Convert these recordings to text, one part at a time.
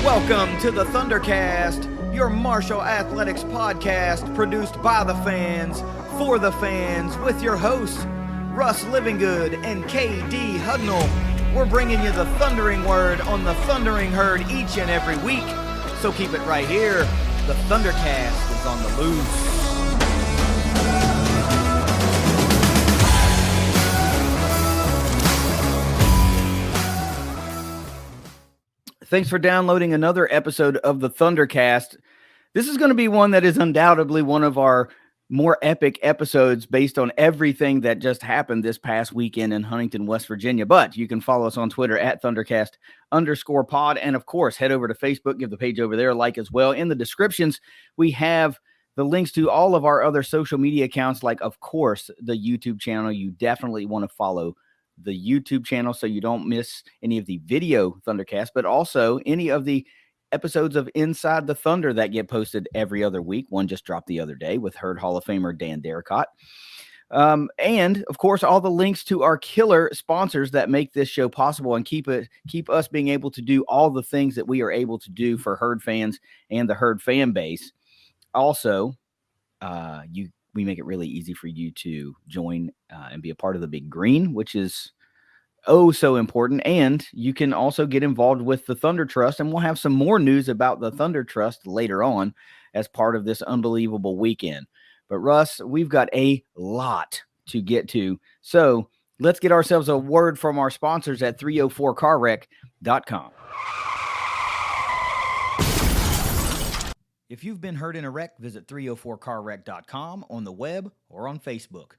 Welcome to the ThunderCast, your Marshall Athletics podcast produced by the fans, for the fans, with your hosts, Russ Livingood and KD Hudnall. We're bringing you the thundering word on the thundering herd each and every week, so keep it right here. The ThunderCast is on the loose. Thanks for downloading another episode of the ThunderCast. This is going to be one that is undoubtedly one of our more epic episodes based on everything that just happened this past weekend in Huntington, West Virginia. But you can follow us on Twitter at ThunderCast_pod. And of course, head over to Facebook, give the page over there a like as well. In the descriptions, we have the links to all of our other social media accounts, like, of course, the YouTube channel. You definitely want to follow the YouTube channel so you don't miss any of the video ThunderCast, but also any of the episodes of Inside the Thunder that get posted every other week. One just dropped the other day with Herd Hall of Famer Dan Derricott. And of course, all the links to our killer sponsors that make this show possible and keep us being able to do all the things that we are able to do for Herd fans and the Herd fan base. Also, we make it really easy for you to join and be a part of the Big Green, which is so important. And you can also get involved with the Thunder Trust, and we'll have some more news about the Thunder Trust later on as part of this unbelievable weekend. But Russ, we've got a lot to get to, so let's get ourselves a word from our sponsors at 304carwreck.com. If you've been hurt in a wreck, visit 304carwreck.com on the web or on Facebook.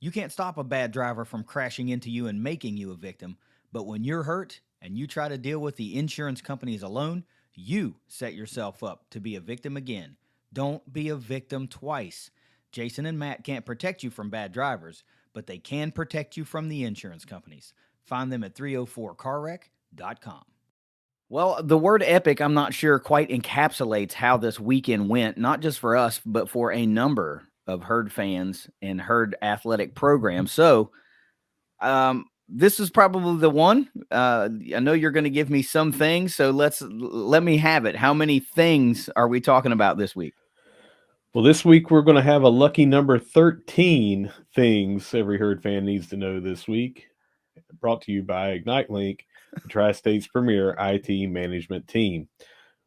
You can't stop a bad driver from crashing into you and making you a victim, but when you're hurt and you try to deal with the insurance companies alone, you set yourself up to be a victim again. Don't be a victim twice. Jason and Matt can't protect you from bad drivers, but they can protect you from the insurance companies. Find them at 304carwreck.com. Well, the word epic, I'm not sure, quite encapsulates how this weekend went, not just for us, but for a number of Herd fans and Herd athletic programs. So this is probably the one. I know you're going to give me some things, so let me have it. How many things are we talking about this week? Well, this week we're going to have a lucky number 13 things every Herd fan needs to know this week. Brought to you by Ignite Link, the Tri-State's premier IT management team.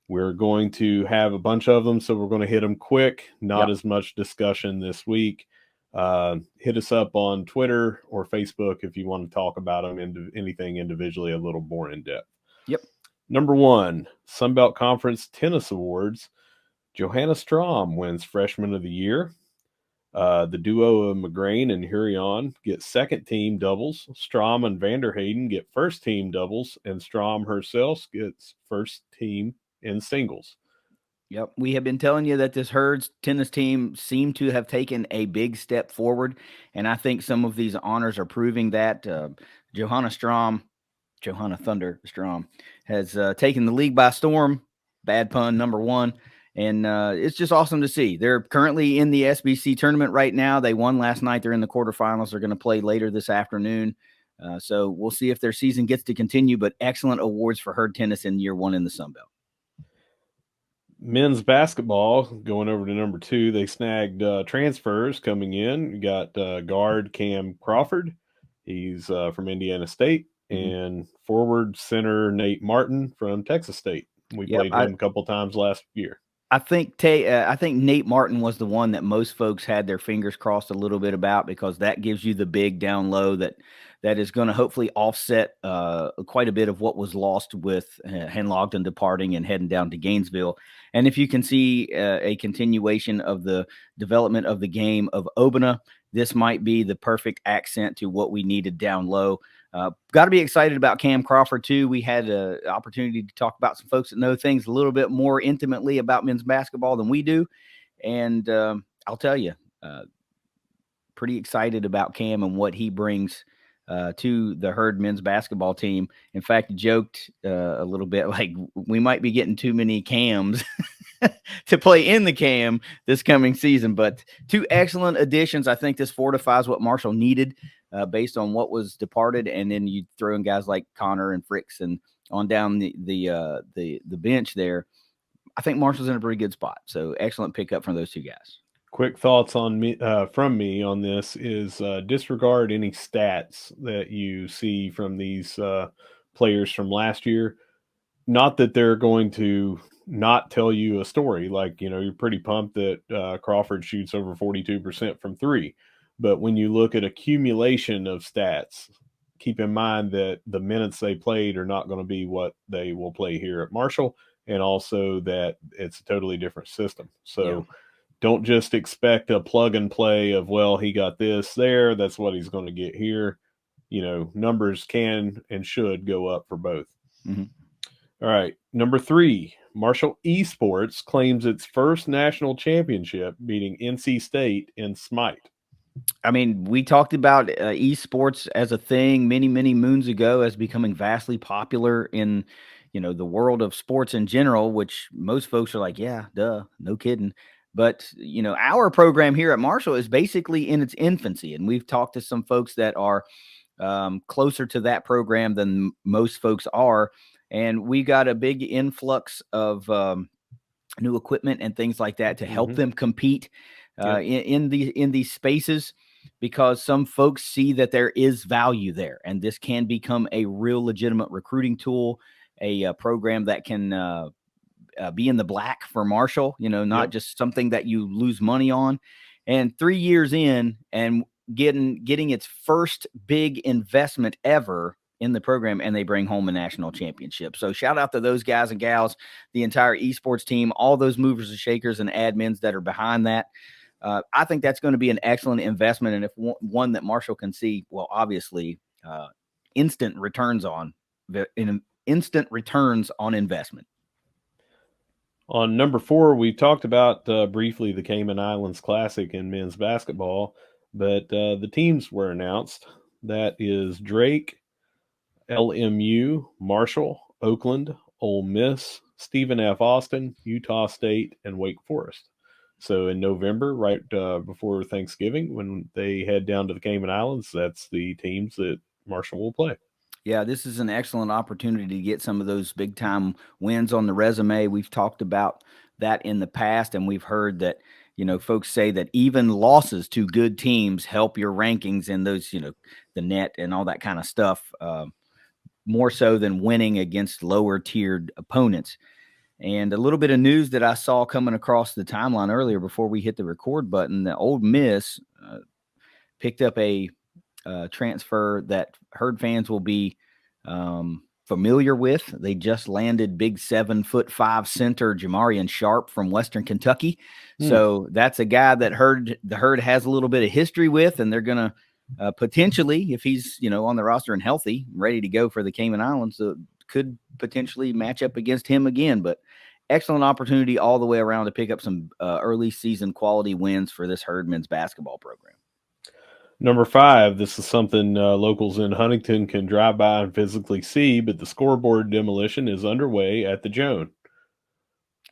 We're going to have a bunch of them, so we're going to hit them quick. Not as much discussion this week. Hit us up on Twitter or Facebook if you want to talk about them, anything individually, a little more in depth. Yep. Number 1, Sunbelt Conference Tennis Awards. Johanna Strom wins Freshman of the Year. The duo of McGrain and Hurion get second team doubles. Strom and Vanderhayden get first team doubles, and Strom herself gets first team in singles. Yep. We have been telling you that this Herd's tennis team seemed to have taken a big step forward, and I think some of these honors are proving that. Johanna Thunder Strom has taken the league by storm. Bad pun, number 1. And it's just awesome to see. They're currently in the SBC tournament right now. They won last night. They're in the quarterfinals. They're going to play later this afternoon. So we'll see if their season gets to continue, but excellent awards for Herd tennis in year 1 in the Sun Belt. Men's basketball, going over to number 2, they snagged transfers coming in. You got guard Cam Crawford. He's from Indiana State. And forward center Nate Martin from Texas State. We played him a couple times last year. I think Nate Martin was the one that most folks had their fingers crossed a little bit about, because that gives you the big down low that is going to hopefully offset quite a bit of what was lost with Henlogden departing and heading down to Gainesville. And if you can see a continuation of the development of the game of Obina, this might be the perfect accent to what we needed down low. Got to be excited about Cam Crawford, too. We had an opportunity to talk about some folks that know things a little bit more intimately about men's basketball than we do. And I'll tell you, pretty excited about Cam and what he brings to the Herd men's basketball team. In fact, joked a little bit like we might be getting too many Cams to play in the Cam this coming season. But 2 excellent additions. I think this fortifies what Marshall needed based on what was departed. And then you throw in guys like Connor and Fricks and on down the bench there, I think Marshall's in a pretty good spot. So excellent pickup from those two guys. Quick thoughts on me from me on this is disregard any stats that you see from these players from last year. Not that they're going to not tell you a story. Like, you're pretty pumped that Crawford shoots over 42% from three. But when you look at accumulation of stats, keep in mind that the minutes they played are not going to be what they will play here at Marshall, and also that it's a totally different system. So don't just expect a plug and play of, well, he got this there, that's what he's going to get here. Numbers can and should go up for both. Mm-hmm. All right. Number 3, Marshall Esports claims its first national championship, beating NC State in Smite. I mean, we talked about esports as a thing many, many moons ago as becoming vastly popular in, the world of sports in general, which most folks are like, yeah, duh, no kidding. But, our program here at Marshall is basically in its infancy. And we've talked to some folks that are closer to that program than most folks are. And we got a big influx of new equipment and things like that to help them compete in these spaces, because some folks see that there is value there, and this can become a real legitimate recruiting tool, a program that can be in the black for Marshall, not just something that you lose money on. And 3 years in and getting its first big investment ever in the program, and they bring home a national championship. So shout out to those guys and gals, the entire esports team, all those movers and shakers and admins that are behind that. I think that's going to be an excellent investment, and if one that Marshall can see, well, obviously, instant returns on investment. On number 4, we talked about briefly the Cayman Islands Classic in men's basketball, but the teams were announced. That is Drake, LMU, Marshall, Oakland, Ole Miss, Stephen F. Austin, Utah State, and Wake Forest. So in November, right before Thanksgiving, when they head down to the Cayman Islands, that's the teams that Marshall will play. Yeah, this is an excellent opportunity to get some of those big-time wins on the resume. We've talked about that in the past, and we've heard that, folks say that even losses to good teams help your rankings in those, the net and all that kind of stuff, more so than winning against lower-tiered opponents. And a little bit of news that I saw coming across the timeline earlier before we hit the record button, the Ole Miss picked up a transfer that Herd fans will be familiar with. They just landed big 7'5" center Jamarian Sharp from Western Kentucky. So that's a guy that the Herd has a little bit of history with, and they're going to potentially, if he's on the roster and healthy, ready to go for the Cayman Islands, could potentially match up against him again. But excellent opportunity all the way around to pick up some early season quality wins for this Herd men's basketball program. Number 5, this is something locals in Huntington can drive by and physically see, but the scoreboard demolition is underway at the Joan.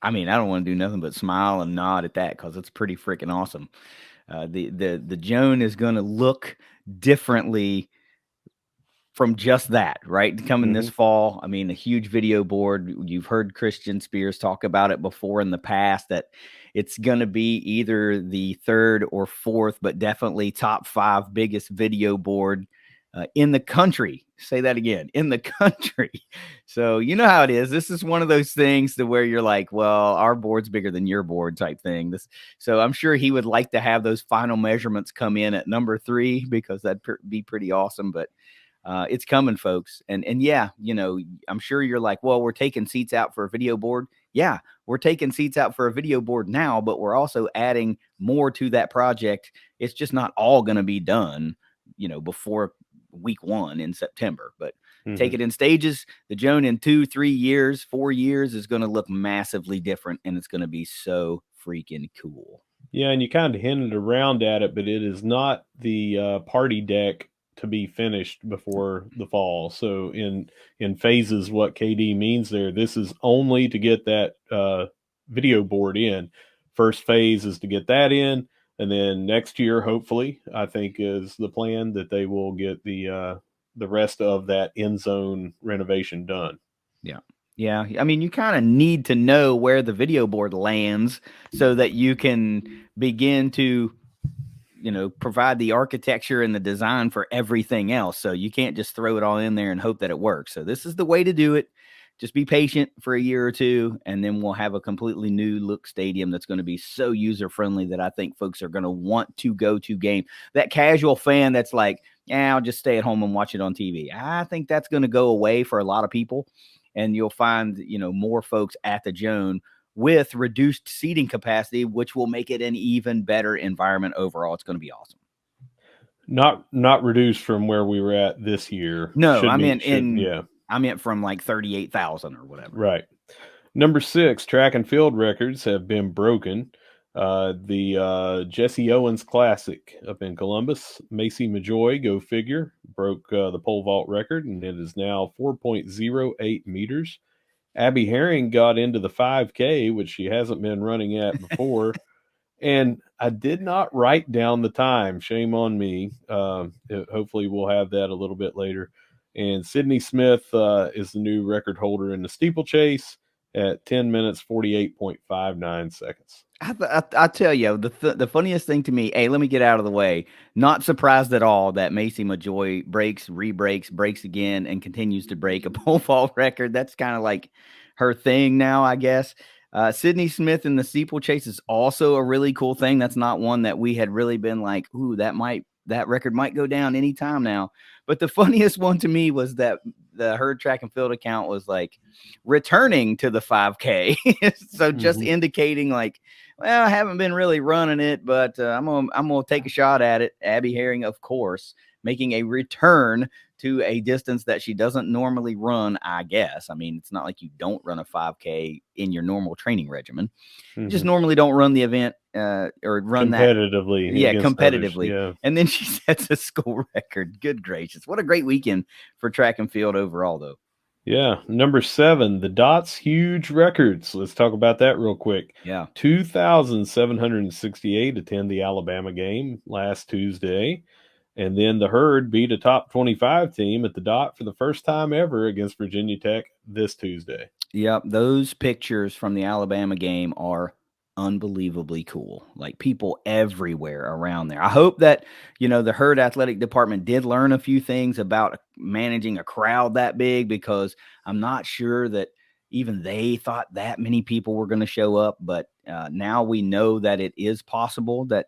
I mean, I don't want to do nothing but smile and nod at that, because it's pretty freaking awesome. The Joan is going to look differently from just that, right? Coming this fall. I mean, a huge video board. You've heard Christian Spears talk about it before in the past, that it's going to be either the 3rd or 4th, but definitely top 5 biggest video board in the country. Say that again, in the country. So you know how it is. This is one of those things to where you're like, well, our board's bigger than your board type thing. So I'm sure he would like to have those final measurements come in at number 3, because that'd be pretty awesome. But it's coming, folks. And yeah, I'm sure you're like, well, we're taking seats out for a video board. Yeah, we're taking seats out for a video board now, but we're also adding more to that project. It's just not all going to be done, before week 1 in September, but take it in stages. The Joan in 2, 3 years, 4 years is going to look massively different, and it's going to be so freaking cool. Yeah, and you kind of hinted around at it, but it is not the party deck to be finished before the fall. So in phases, what KD means there, this is only to get that video board in. First phase is to get that in, and then next year, hopefully, I think is the plan, that they will get the rest of that end zone renovation done. Yeah. Yeah. I mean, you kind of need to know where the video board lands so that you can begin to, provide the architecture and the design for everything else. So you can't just throw it all in there and hope that it works. So this is the way to do it. Just be patient for a year or two, and then we'll have a completely new look stadium that's going to be so user friendly that I think folks are going to want to go to game. That casual fan that's like, yeah, I'll just stay at home and watch it on TV. I think that's going to go away for a lot of people, and you'll find more folks at the Joan with reduced seating capacity, which will make it an even better environment overall. It's going to be awesome. Not reduced from where we were at this year. No, Should be should yeah. I meant from like 38,000 or whatever. Right. Number 6, track and field records have been broken. The Jesse Owens Classic up in Columbus, Macy Majoy, go figure, broke the pole vault record, and it is now 4.08 meters. Abby Herring got into the 5K, which she hasn't been running at before. And I did not write down the time. Shame on me. Hopefully, we'll have that a little bit later. And Sydney Smith is the new record holder in the steeplechase at 10 minutes, 48.59 seconds. I tell you, the funniest thing to me, hey, let me get out of the way. Not surprised at all that Macy Majoy breaks, re-breaks, breaks again, and continues to break a pole vault record. That's kind of like her thing now, I guess. Sydney Smith in the steeplechase is also a really cool thing. That's not one that we had really been like, ooh, that record might go down anytime now. But the funniest one to me was that the herd track and field account was like returning to the 5K. So just indicating like, well, I haven't been really running it, but I'm gonna take a shot at it. Abby Herring, of course, making a return to a distance that she doesn't normally run, I guess. I mean, it's not like you don't run a 5K in your normal training regimen. You just normally don't run the event or run competitively. that. Yeah, competitively. Others, yeah. And then she sets a school record. Good gracious. What a great weekend for track and field overall, though. Yeah. Number 7, the Dots huge records. Let's talk about that real quick. Yeah. 2,768 attend the Alabama game last Tuesday. And then the herd beat a top 25 team at the Dot for the first time ever against Virginia Tech this Tuesday. Yep. Those pictures from the Alabama game are unbelievably cool. Like people everywhere around there. I hope that, the herd athletic department did learn a few things about managing a crowd that big, because I'm not sure that even they thought that many people were going to show up. But now we know that it is possible that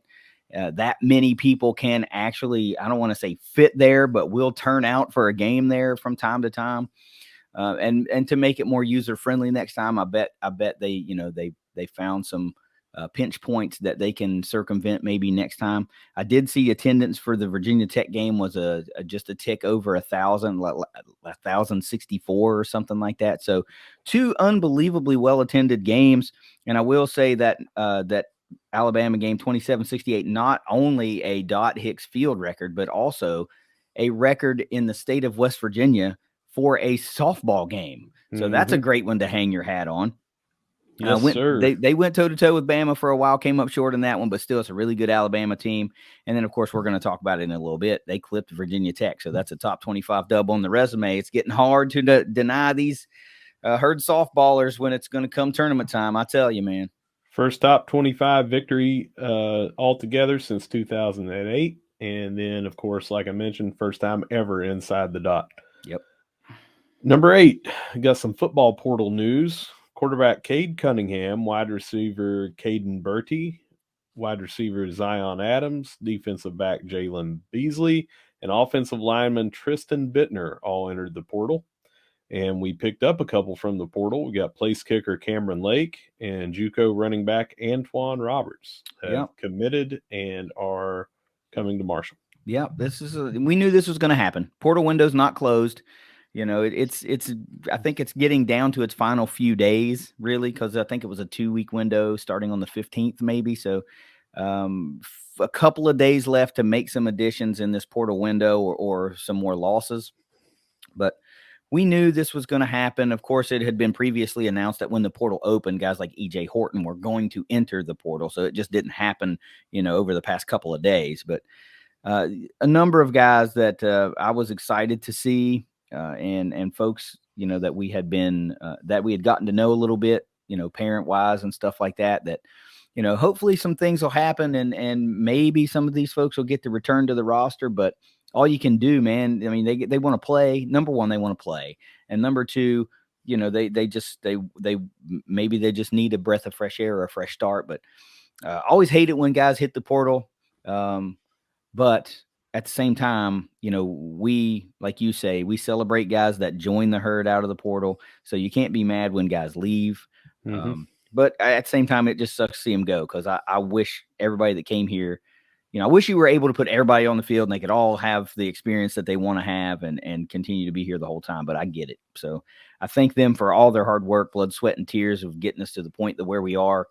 that many people can actually, I don't want to say fit there, but will turn out for a game there from time to time. And to make it more user friendly next time, I bet they, they found some pinch points that they can circumvent maybe next time. I did see attendance for the Virginia Tech game was just a tick over 1,000, 1,064 or something like that. So 2 unbelievably well attended games. And I will say that that Alabama game 2768, not only a Dot Hicks field record, but also a record in the state of West Virginia for a softball game. So that's a great one to hang your hat on. Yes, sir. They went toe-to-toe with Bama for a while, came up short in that one, but still it's a really good Alabama team. And then, of course, we're going to talk about it in a little bit. They clipped Virginia Tech, so that's a top 25 dub on the resume. It's getting hard to deny these herd softballers when it's going to come tournament time. I tell you, man. First top 25 victory altogether since 2008. And then, of course, like I mentioned, first time ever inside the Dot. Yep. Number 8, got some football portal news. Quarterback Cade Cunningham, wide receiver Caden Bertie, wide receiver Zion Adams, defensive back Jalen Beasley, and offensive lineman Tristan Bittner all entered the portal. And we picked up a couple from the portal. We got place kicker Cameron Lake and JUCO running back Antoine Roberts have committed and are coming to Marshall. Yeah, we knew this was going to happen. Portal window's not closed. It's I think it's getting down to its final few days, really, because I think it was a 2-week window starting on the 15th, maybe. So a couple of days left to make some additions in this portal window or some more losses. But we knew this was going to happen. Of course, it had been previously announced that when the portal opened, guys like E.J. Horton were going to enter the portal. So it just didn't happen, over the past couple of days. But a number of guys that I was excited to see, and folks that we had been that we had gotten to know a little bit, parent wise and stuff like that. That hopefully some things will happen, and maybe some of these folks will get to return to the roster. But all you can do, man. I mean, they want to play. Number one, they want to play, and number two, they maybe they just need a breath of fresh air or a fresh start. But always hate it when guys hit the portal. But at the same time, we, like you say, we celebrate guys that join the herd out of the portal. So you can't be mad when guys leave. Mm-hmm. But at the same time, it just sucks to see them go, because I wish everybody that came here, I wish you were able to put everybody on the field and they could all have the experience that they want to have and continue to be here the whole time. But I get it. So I thank them for all their hard work, blood, sweat, and tears of getting us to the point that where we are.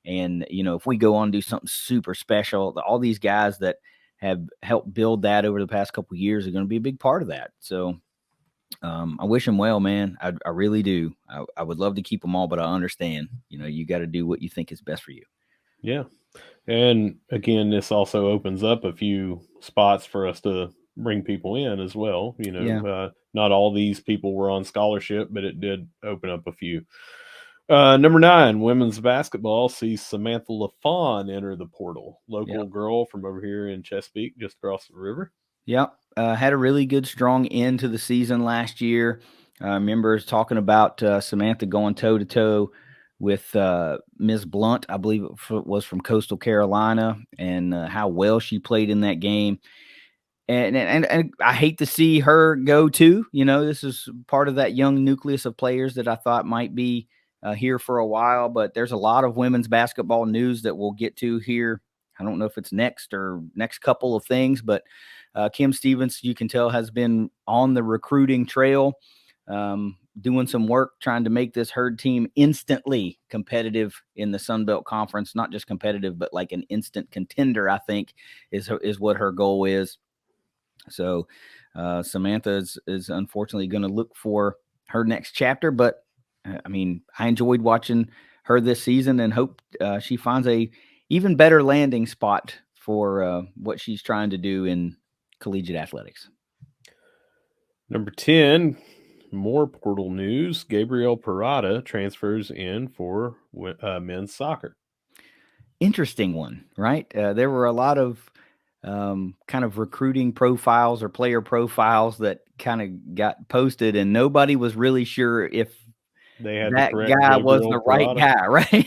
And, if we go on and do something super special, all these guys that have helped build that over the past couple of years are going to be a big part of that. So I wish them well, man. I really do. I would love to keep them all, but I understand, you got to do what you think is best for you. Yeah. And again, this also opens up a few spots for us to bring people in as well. Not all these people were on scholarship, but it did open up a few. Number 9, women's basketball sees Samantha LaFawn enter the portal. Local girl from over here in Chesapeake, just across the river. Yep. Had a really good, strong end to the season last year. I remember talking about Samantha going toe-to-toe with Ms. Blunt, I believe it was from Coastal Carolina, and how well she played in that game. And I hate to see her go too. This is part of that young nucleus of players that I thought might be here for a while. But there's a lot of women's basketball news that we'll get to here. I don't know if it's next or next couple of things, but Kim Stevens, you can tell, has been on the recruiting trail, doing some work trying to make this herd team instantly competitive in the Sun Belt Conference. Not just competitive, but like an instant contender, I think, is what her goal is. So Samantha is unfortunately going to look for her next chapter. But, I mean, I enjoyed watching her this season and hope she finds a even better landing spot for what she's trying to do in collegiate athletics. Number 10, more portal news. Gabriel Parada transfers in for men's soccer. Interesting one, right? There were a lot of kind of recruiting profiles or player profiles that kind of got posted, and nobody was really sure if they had that guy was the right guy, right?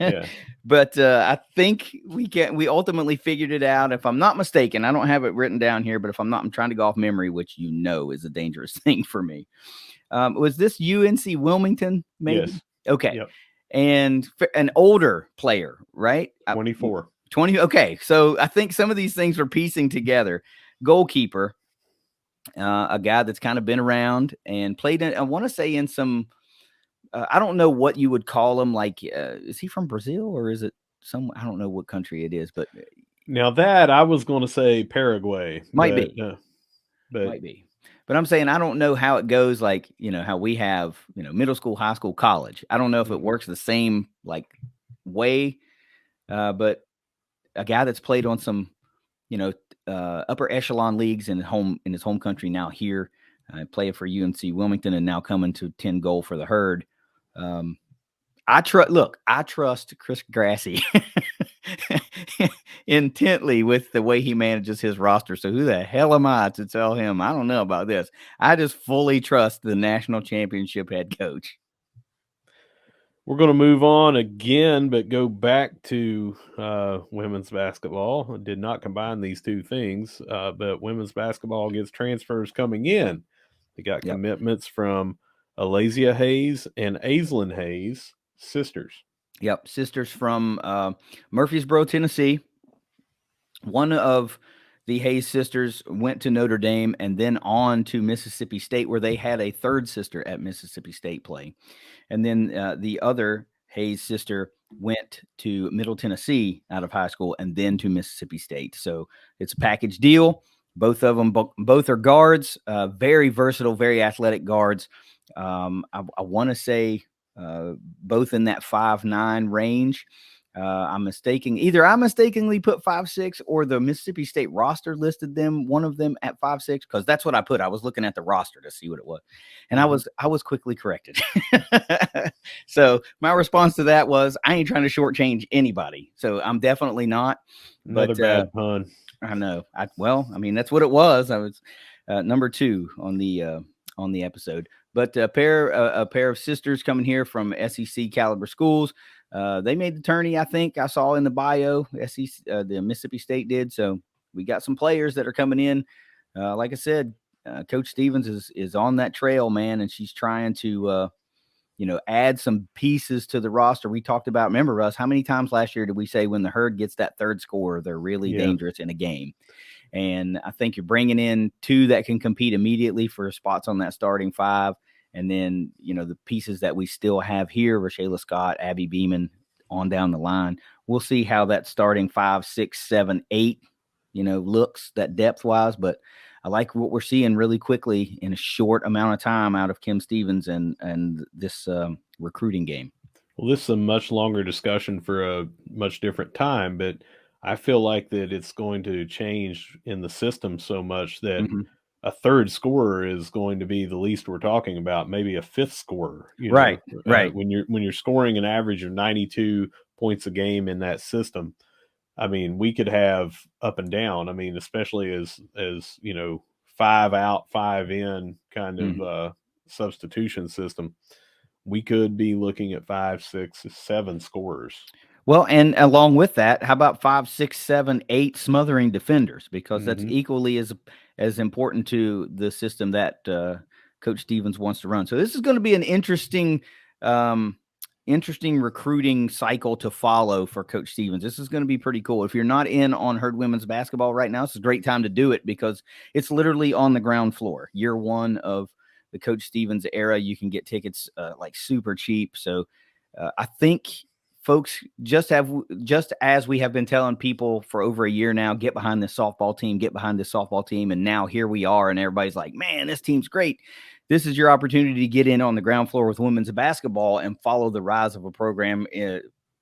Yeah. But I think we ultimately figured it out. If I'm not mistaken, I don't have it written down here, but if I'm not, I'm trying to go off memory, which is a dangerous thing for me. Was this UNC Wilmington? Maybe. Yes. Okay. Yep. And an older player, right? 24. 20. Okay. So I think some of these things are piecing together. Goalkeeper, a guy that's kind of been around and played in, I want to say, in some, I don't know what you would call him. Like, is he from Brazil or is it I don't know what country it is, but now that I was going to say Paraguay, might be. But I'm saying, I don't know how it goes. Like, how we have, middle school, high school, college. I don't know if it works the same like way, but a guy that's played on some, upper echelon leagues in his home country, now here, playing for UNC Wilmington, and now coming to 10 goal for the herd. I trust Chris Grassi intently with the way he manages his roster. So who the hell am I to tell him I don't know about this? I just fully trust the national championship head coach. We're going to move on again, but go back to women's basketball. I did not combine these two things, but women's basketball gets transfers coming in. They got commitments from Alasia Hayes and Aislinn Hayes, sisters. Yep, sisters from Murfreesboro, Tennessee. One of the Hayes sisters went to Notre Dame and then on to Mississippi State, where they had a third sister at Mississippi State play. And then the other Hayes sister went to Middle Tennessee out of high school and then to Mississippi State. So it's a package deal. Both of them, both are guards, very versatile, very athletic guards. I want to say both in that 5'9" range. I mistakenly put 5'6", or the Mississippi State roster listed one of them at 5'6", because that's what I put. I was looking at the roster to see what it was, and I was quickly corrected. So my response to that was, I ain't trying to shortchange anybody, so I'm definitely not. Another bad pun. I know. That's what it was. I was number 2 on the episode. But a pair of sisters coming here from SEC caliber schools. They made the tourney, I think I saw in the bio. SEC, the Mississippi State did. So we got some players that are coming in. Like I said, Coach Stevens is on that trail, man, and she's trying to add some pieces to the roster. We talked about, remember, Russ, how many times last year did we say when the Herd gets that third scorer, they're really dangerous in a game? And I think you're bringing in 2 that can compete immediately for spots on that starting 5. And then, the pieces that we still have here, Rashayla Scott, Abby Beeman, on down the line. We'll see how that starting 5, 6, 7, 8, looks, that depth-wise. But I like what we're seeing really quickly in a short amount of time out of Kim Stevens and this recruiting game. Well, this is a much longer discussion for a much different time, but I feel like that it's going to change in the system so much that a third scorer is going to be the least we're talking about, maybe a 5th scorer. Right. When you're scoring an average of 92 points a game in that system, we could have up and down. Especially as 5 out, 5 in kind of substitution system, we could be looking at 5, 6, 7 scorers. Well, and along with that, how about 5, 6, 7, 8 smothering defenders? Because that's equally as important to the system that Coach Stevens wants to run. So this is going to be an interesting recruiting cycle to follow for Coach Stevens. This is going to be pretty cool. If you're not in on Herd women's basketball right now, it's a great time to do it, because it's literally on the ground floor. Year 1 of the Coach Stevens era. You can get tickets like super cheap. So I think folks, just as we have been telling people for over a year now, get behind this softball team. And now here we are, and everybody's like, man, this team's great. This is your opportunity to get in on the ground floor with women's basketball and follow the rise of a program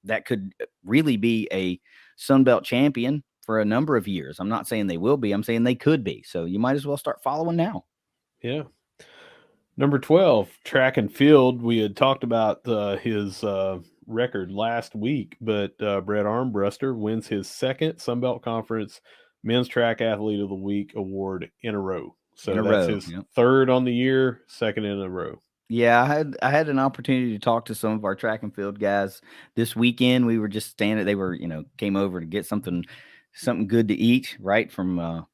that could really be a Sun Belt champion for a number of years. I'm not saying they will be. I'm saying they could be. So you might as well start following now. Yeah. Number 12, track and field. We had talked about his record last week, but Brett Armbruster wins his 2nd Sun Belt Conference Men's Track Athlete of the Week award in a row. So that's his 3rd on the year, 2nd in a row. Yeah, I had an opportunity to talk to some of our track and field guys this weekend. We were just standing. They were, came over to get something good to eat, right, from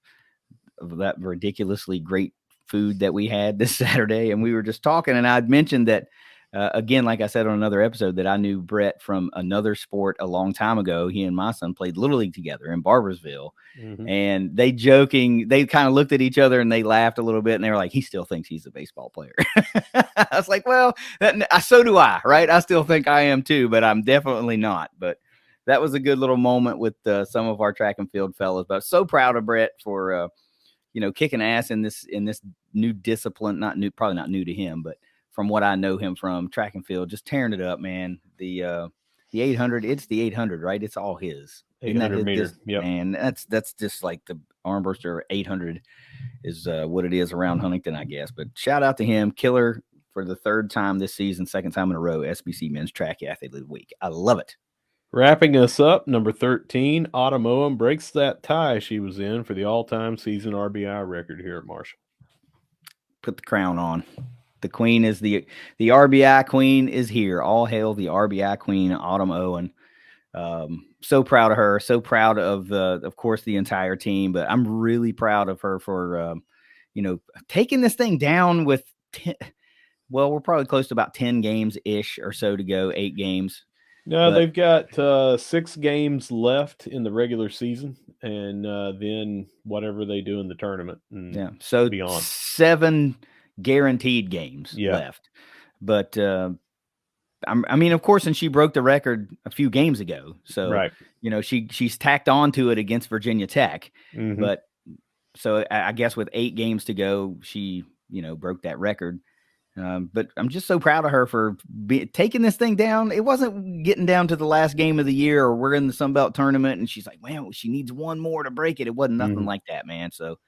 that ridiculously great food that we had this Saturday. And we were just talking, and I'd mentioned that, again, like I said on another episode, that I knew Brett from another sport a long time ago. He and my son played Little League together in Barbersville. And they kind of looked at each other and they laughed a little bit, and they were like, he still thinks he's a baseball player. I was like, well, so do I, right? I still think I am too, but I'm definitely not. But that was a good little moment with some of our track and field fellas. But so proud of Brett for, kicking ass in this new discipline. Probably not new to him, but from what I know him from, track and field, just tearing it up, man. The 800, it's the 800, right? It's all his. 800 meter. Yep. And that's just like the Armbruster 800 is what it is around Huntington, I guess. But shout out to him, killer for the 3rd time this season, 2nd time in a row, SBC Men's Track Athlete of the Week. I love it. Wrapping us up, number 13, Autumn Owen breaks that tie she was in for the all-time season RBI record here at Marshall. Put the crown on. The queen is the RBI queen is here. All hail the RBI queen, Autumn Owen. So proud of her. So proud of course, the entire team. But I'm really proud of her for, taking this thing down with 10. Well, we're probably close to about 10 games-ish or so to go, 8 games. No, they've got 6 games left in the regular season, and then whatever they do in the tournament. So beyond 7 guaranteed games left. But of course, and she broke the record a few games ago. So, right. She's tacked on to it against Virginia Tech. But so I guess with 8 games to go, she, broke that record. But I'm just so proud of her for taking this thing down. It wasn't getting down to the last game of the year or we're in the Sun Belt tournament and she's like, man, she needs one more to break it. It wasn't nothing like that, man. So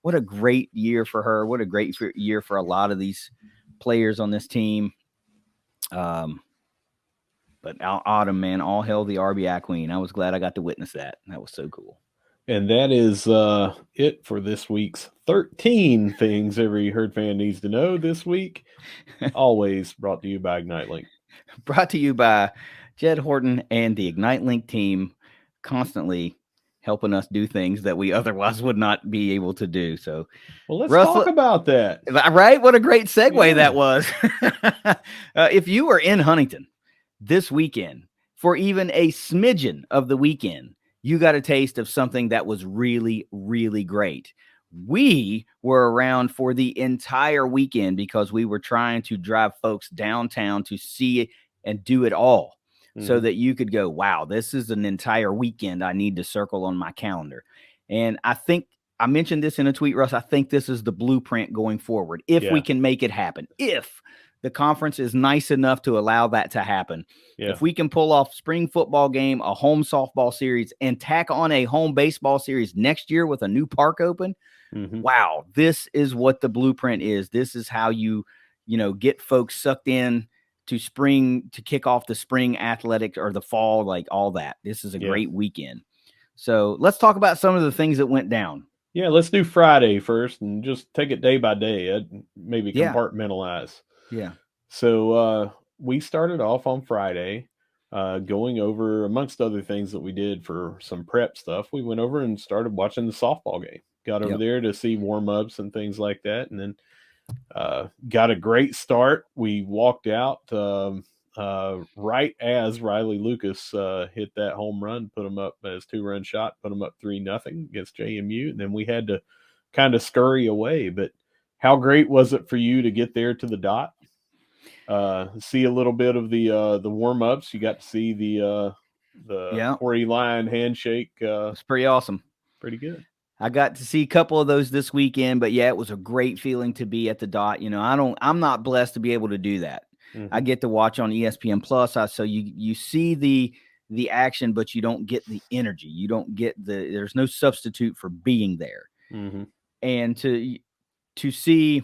what a great year for her. What a great year for a lot of these players on this team. But Autumn, man, all hail the RBI queen. I was glad I got to witness that. That was so cool. And that is it for this week's 13 things every herd fan needs to know this week. Always brought to you by Ignite Link. Brought to you by Jed Horton and the Ignite Link team, constantly helping us do things that we otherwise would not be able to do. So, well, let's talk about that. Right? What a great segue that was. If you were in Huntington this weekend for even a smidgen of the weekend, you got a taste of something that was really, really great. We were around for the entire weekend because we were trying to drive folks downtown to see and do it all so that you could go, wow, this is an entire weekend I need to circle on my calendar. And I think I mentioned this in a tweet, Russ. I think this is the blueprint going forward. If we can make it happen, if the conference is nice enough to allow that to happen. If we can pull off spring football game, a home softball series, and tack on a home baseball series next year with a new park open, wow, this is what the blueprint is. This is how you get folks sucked in to spring, to kick off the spring athletics or the fall, like all that. This is a great weekend. So let's talk about some of the things that went down. Yeah, let's do Friday first and just take it day by day. Maybe compartmentalize. Yeah. So we started off on Friday going over, amongst other things that we did for some prep stuff, we went over and started watching the softball game. Got over there to see warm-ups and things like that, and then got a great start. We walked out right as Riley Lucas hit that home run, put them up as 2-run shot, put them up 3-0 against JMU, and then we had to kind of scurry away. But how great was it for you to get there to the dot? See a little bit of the warm-ups. You got to see the Corey Lyon handshake. It's pretty awesome. Pretty good. I got to see a couple of those this weekend, but yeah, it was a great feeling to be at the dot. I'm not blessed to be able to do that. I get to watch on ESPN Plus. So you see the action, but you don't get the energy. You don't get there's no substitute for being there. And to see,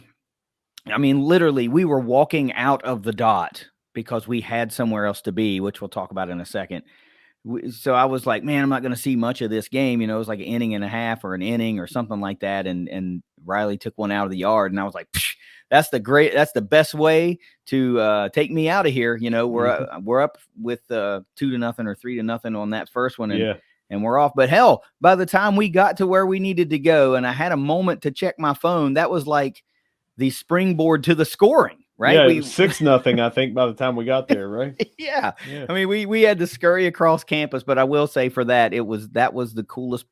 I mean, literally we were walking out of the dot because we had somewhere else to be, which we'll talk about in a second. So I was like, man, I'm not going to see much of this game. It was like an inning and a half or an inning or something like that. And Riley took one out of the yard, and I was like, that's the best way to take me out of here. We're up with 2-0 or 3-0 on that first one. And we're off. But hell, by the time we got to where we needed to go, and I had a moment to check my phone, that was like the springboard to the scoring. Right? Yeah, 6-0, I think, by the time we got there, right? yeah. I mean, we had to scurry across campus, but I will say for that, that was the coolest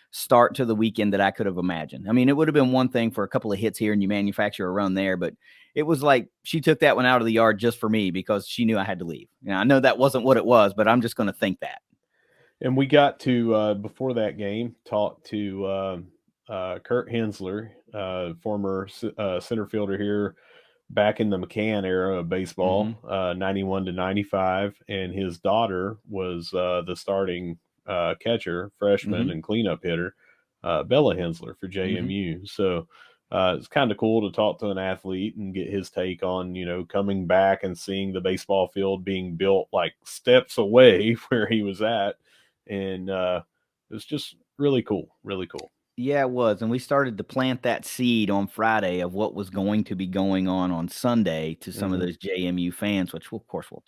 start to the weekend that I could have imagined. I mean, it would have been one thing for a couple of hits here and you manufacture a run there, but it was like she took that one out of the yard just for me because she knew I had to leave. I know that wasn't what it was, but I'm just going to think that. And we got to, before that game, talk to Kurt Hensler, former center fielder here, back in the McCann era of baseball, 91 to 95, and his daughter was the starting catcher, freshman, and cleanup hitter, Bella Hensler for JMU. So it's kind of cool to talk to an athlete and get his take on, coming back and seeing the baseball field being built like steps away where he was at. And it's just really cool, really cool. Yeah, it was. And we started to plant that seed on Friday of what was going to be going on Sunday to some of those JMU fans, which of course we'll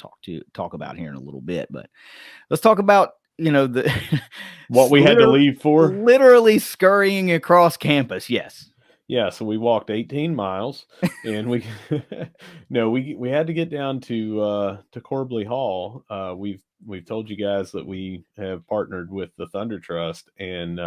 talk about here in a little bit. But let's talk about, the what we had to leave for. Literally scurrying across campus. Yes. Yeah, so we walked 18 miles, and we had to get down to Corbley Hall. We've told you guys that we have partnered with the Thunder Trust, and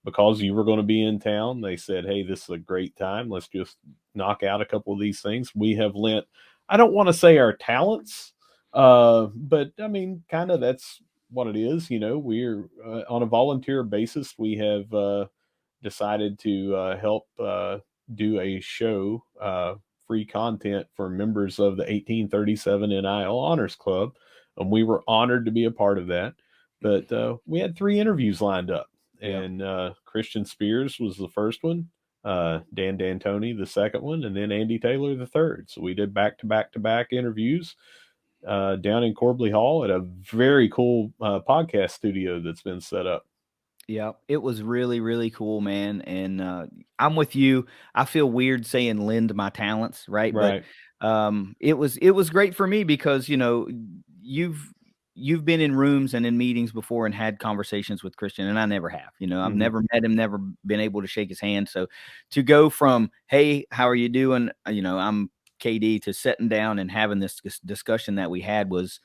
because you were going to be in town, they said, hey, this is a great time. Let's just knock out a couple of these things. We have lent, I don't want to say our talents, but I mean, kind of that's what it is. We're on a volunteer basis. We have decided to help do a show free content for members of the 1837 NIL Honors Club. And we were honored to be a part of that. But we had 3 interviews lined up. Yep. And Christian Spears was the first one, Dan D'Antoni the second one, and then Andy Taylor the third. So we did back-to-back interviews down in Corbley Hall at a very cool podcast studio that's been set up. Yeah, it was really, really cool, man. And I'm with you. I feel weird saying lend my talents, right? Right. But it was great for me because you've been in rooms and in meetings before and had conversations with Christian, and I never have. I've never met him, never been able to shake his hand. So to go from, hey, how are you doing? I'm KD, to sitting down and having this discussion that we had was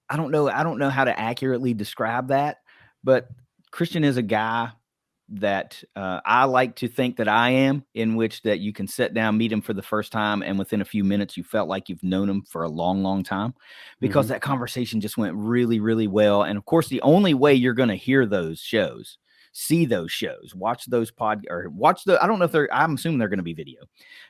I don't know how to accurately describe that, but Christian is a guy that I like to think that I am, in which that you can sit down, meet him for the first time, and within a few minutes you felt like you've known him for a long, long time, because that conversation just went really, really well. And of course, the only way you're going to hear those shows, see those shows, watch those I don't know if I'm assuming they're going to be video,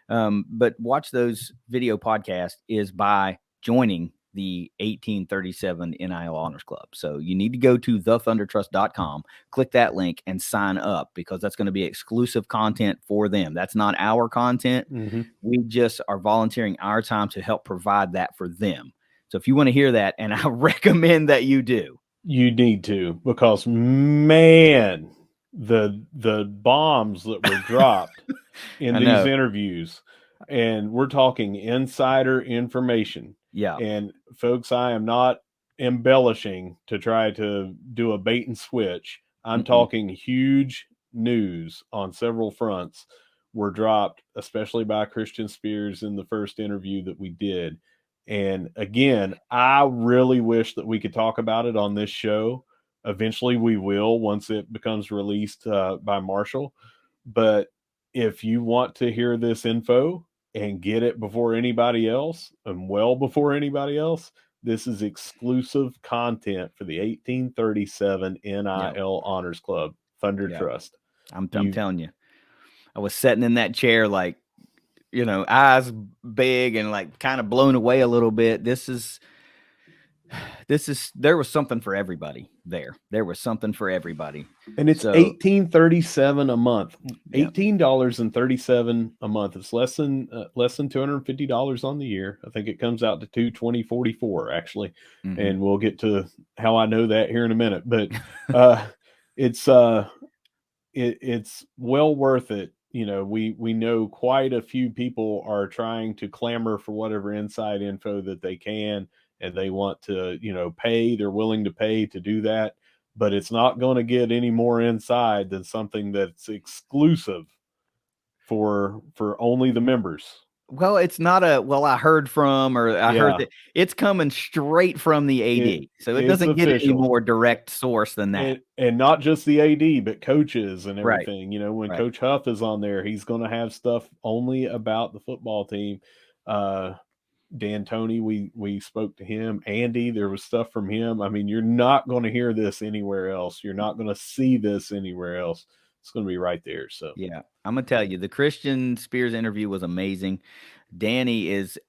but watch those video podcasts is by joining the 1837 NIL Honors Club. So you need to go to thethundertrust.com, click that link, and sign up, because that's going to be exclusive content for them. That's not our content. We just are volunteering our time to help provide that for them. So if you want to hear that, and I recommend that you do. You need to, because man, the bombs that were dropped in these interviews, and we're talking insider information. Yeah. And folks, I am not embellishing to try to do a bait and switch. I'm talking huge news on several fronts were dropped, especially by Christian Spears in the first interview that we did. And again, I really wish that we could talk about it on this show. Eventually we will, once it becomes released by Marshall. But if you want to hear this info and get it before anybody else, and well before anybody else, this is exclusive content for the 1837 NIL Honors Club, Thunder Trust. I'm telling you, I was sitting in that chair, like, eyes big and like kind of blown away a little bit. There was something for everybody there. There was something for everybody. And it's $18.37 a month. $18.37 a month. It's less than $250 on the year. I think it comes out to $220.44 actually. And we'll get to how I know that here in a minute. But it's well worth it. We know quite a few people are trying to clamor for whatever inside info that they can, and they want to, pay. They're willing to pay to do that, but it's not going to get any more inside than something that's exclusive for only the members. Well, it's not I heard from, or I heard that it's coming straight from the AD. So it doesn't get any more direct source than that. And not just the AD, but coaches and everything. When Coach Huff is on there, he's going to have stuff only about the football team. D'Antoni, we spoke to him. Andy, there was stuff from him. I mean, you're not going to hear this anywhere else. You're not going to see this anywhere else. It's going to be right there. So yeah, I'm gonna tell you, the Christian Spears interview was amazing. Danny is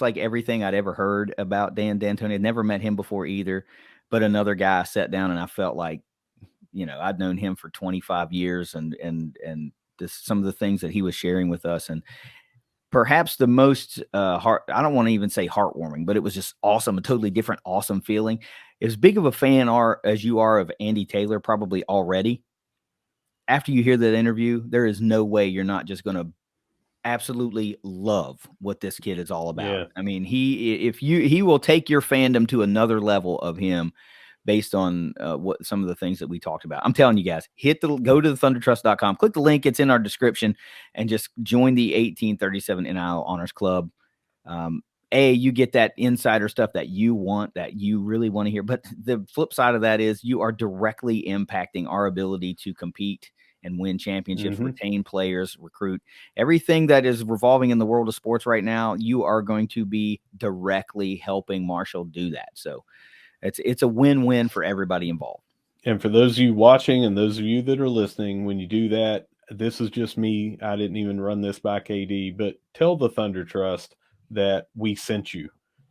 like everything I'd ever heard about Dan D'Antoni. I'd never met him before either, but another guy I sat down and I felt like, I'd known him for 25 years, and some of the things that he was sharing with us, and perhaps the most I don't want to even say heartwarming, but it was just awesome, a totally different, awesome feeling. As big of a fan as you are of Andy Taylor, probably already, after you hear that interview, there is no way you're not just going to absolutely love what this kid is all about. Yeah. I mean, he will take your fandom to another level of him based on what some of the things that we talked about. I'm telling you guys, go to the thundertrust.com, click the link. It's in our description, and just join the 1837 NIL Honors Club. You get that insider stuff that you really want to hear. But the flip side of that is you are directly impacting our ability to compete and win championships, retain players, recruit. Everything that is revolving in the world of sports right now, you are going to be directly helping Marshall do that. So it's a win-win for everybody involved. And for those of you watching and those of you that are listening, when you do that, this is just me. I didn't even run this by KD, but tell the Thunder Trust that we sent you.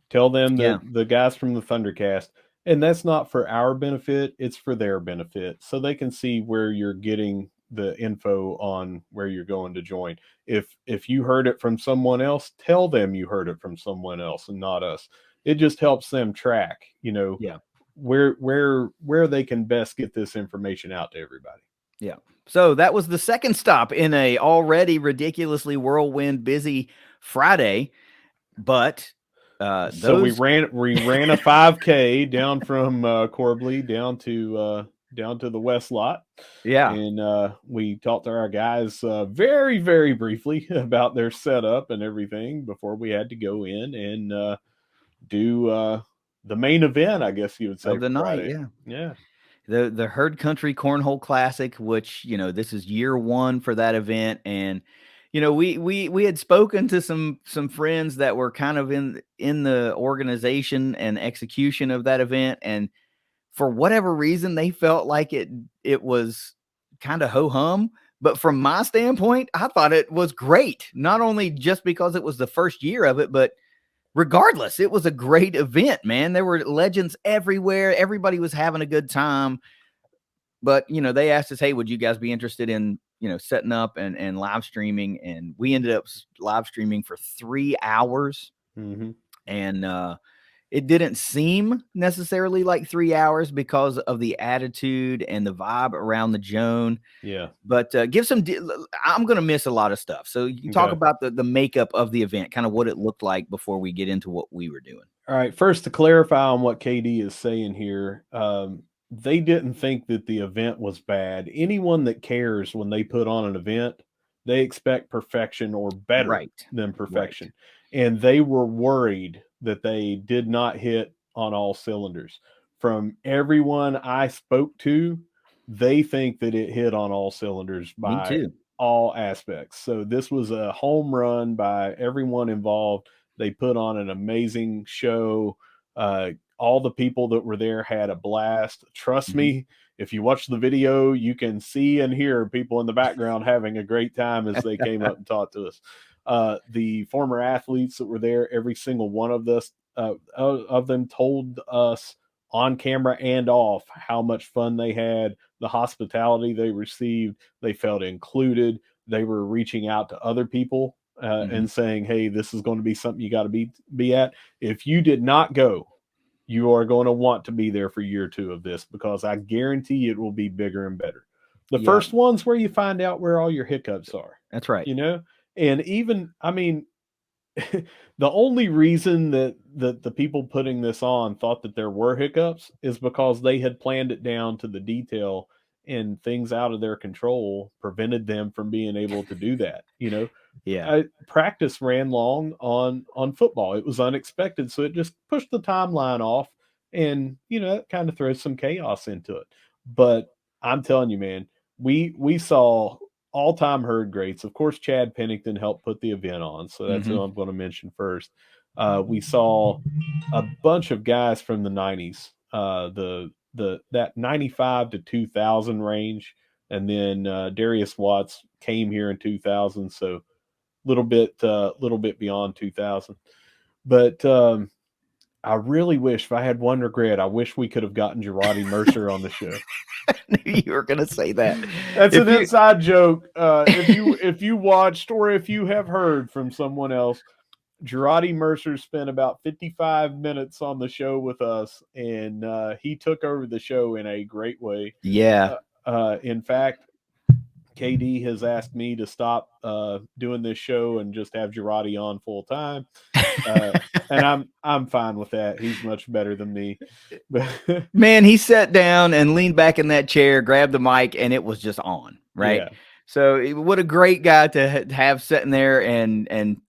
Tell them Yeah. that the guys from the ThunderCast, and that's not for our benefit, it's for their benefit. So they can see where you're getting the info on where you're going to join. If you heard it from someone else, tell them you heard it from someone else and not us. It just helps them track, Yeah. where they can best get this information out to everybody. Yeah. So that was the second stop in a already ridiculously whirlwind busy Friday, but So we those ran a 5K down from Corbley down to the West Lot, yeah. and we talked to our guys very very briefly about their setup and everything before we had to go in and do the main event, I guess you would say, Of the for night, Friday. yeah. Yeah. The Herd Country Cornhole Classic, which, this is year one for that event. And, we had spoken to some friends that were kind of in the organization and execution of that event. And for whatever reason, they felt like it was kind of ho-hum. But from my standpoint, I thought it was great. Not only just because it was the first year of it, but regardless, it was a great event, man. There were legends everywhere. Everybody was having a good time. But, they asked us, hey, would you guys be interested in, setting up and live streaming? And we ended up live streaming for 3 hours. Mm-hmm. And it didn't seem necessarily like 3 hours because of the attitude and the vibe around the Joan. Yeah. But I'm going to miss a lot of stuff. So you can talk Okay. about the makeup of the event, kind of what it looked like before we get into what we were doing. All right. First, to clarify on what KD is saying here, they didn't think that the event was bad. Anyone that cares when they put on an event, they expect perfection or better Right. than Right. perfection. And they were worried that they did not hit on all cylinders. From everyone I spoke to, they think that it hit on all cylinders Me by too. all aspects. So this was a home run by everyone involved. They put on an amazing show. All the people that were there had a blast. Trust Mhm. me, if you watch the video, you can see and hear people in the background having a great time as they came up and talked to us. The former athletes that were there, every single one of them told us on camera and off how much fun they had, the hospitality they received. They felt included. They were reaching out to other people Mhm. and saying, "Hey, this is going to be something you got to be at." If you did not go, you are going to want to be there for year two of this, because I guarantee it will be bigger and better. The Yeah, first one's where you find out where all your hiccups are, that's right. you know, and even I mean, the only reason that the people putting this on thought that there were hiccups is because they had planned it down to the detail, and things out of their control prevented them from being able to do that. Yeah. Practice ran long on football. It was unexpected, so it just pushed the timeline off, and it kind of throws some chaos into it. But I'm telling you, man, we saw all-time herd greats. Of course, Chad Pennington helped put the event on, so that's who Mhm. I'm going to mention first. We saw a bunch of guys from the '90s, that '95 to 2000 range, and then Darius Watts came here in 2000, so little bit beyond 2000. But I really wish, if I had one regret, I wish we could have gotten Girardi Mercer on the show. I knew you were going to say that. That's If an you inside joke. If you watched, or if you have heard from someone else, Girardi Mercer spent about 55 minutes on the show with us, and he took over the show in a great way. Yeah. In fact, KD has asked me to stop doing this show and just have Girardi on full time, and I'm fine with that. He's much better than me. Man, he sat down and leaned back in that chair, grabbed the mic, and it was just on, right? Yeah. So what a great guy to have sitting there and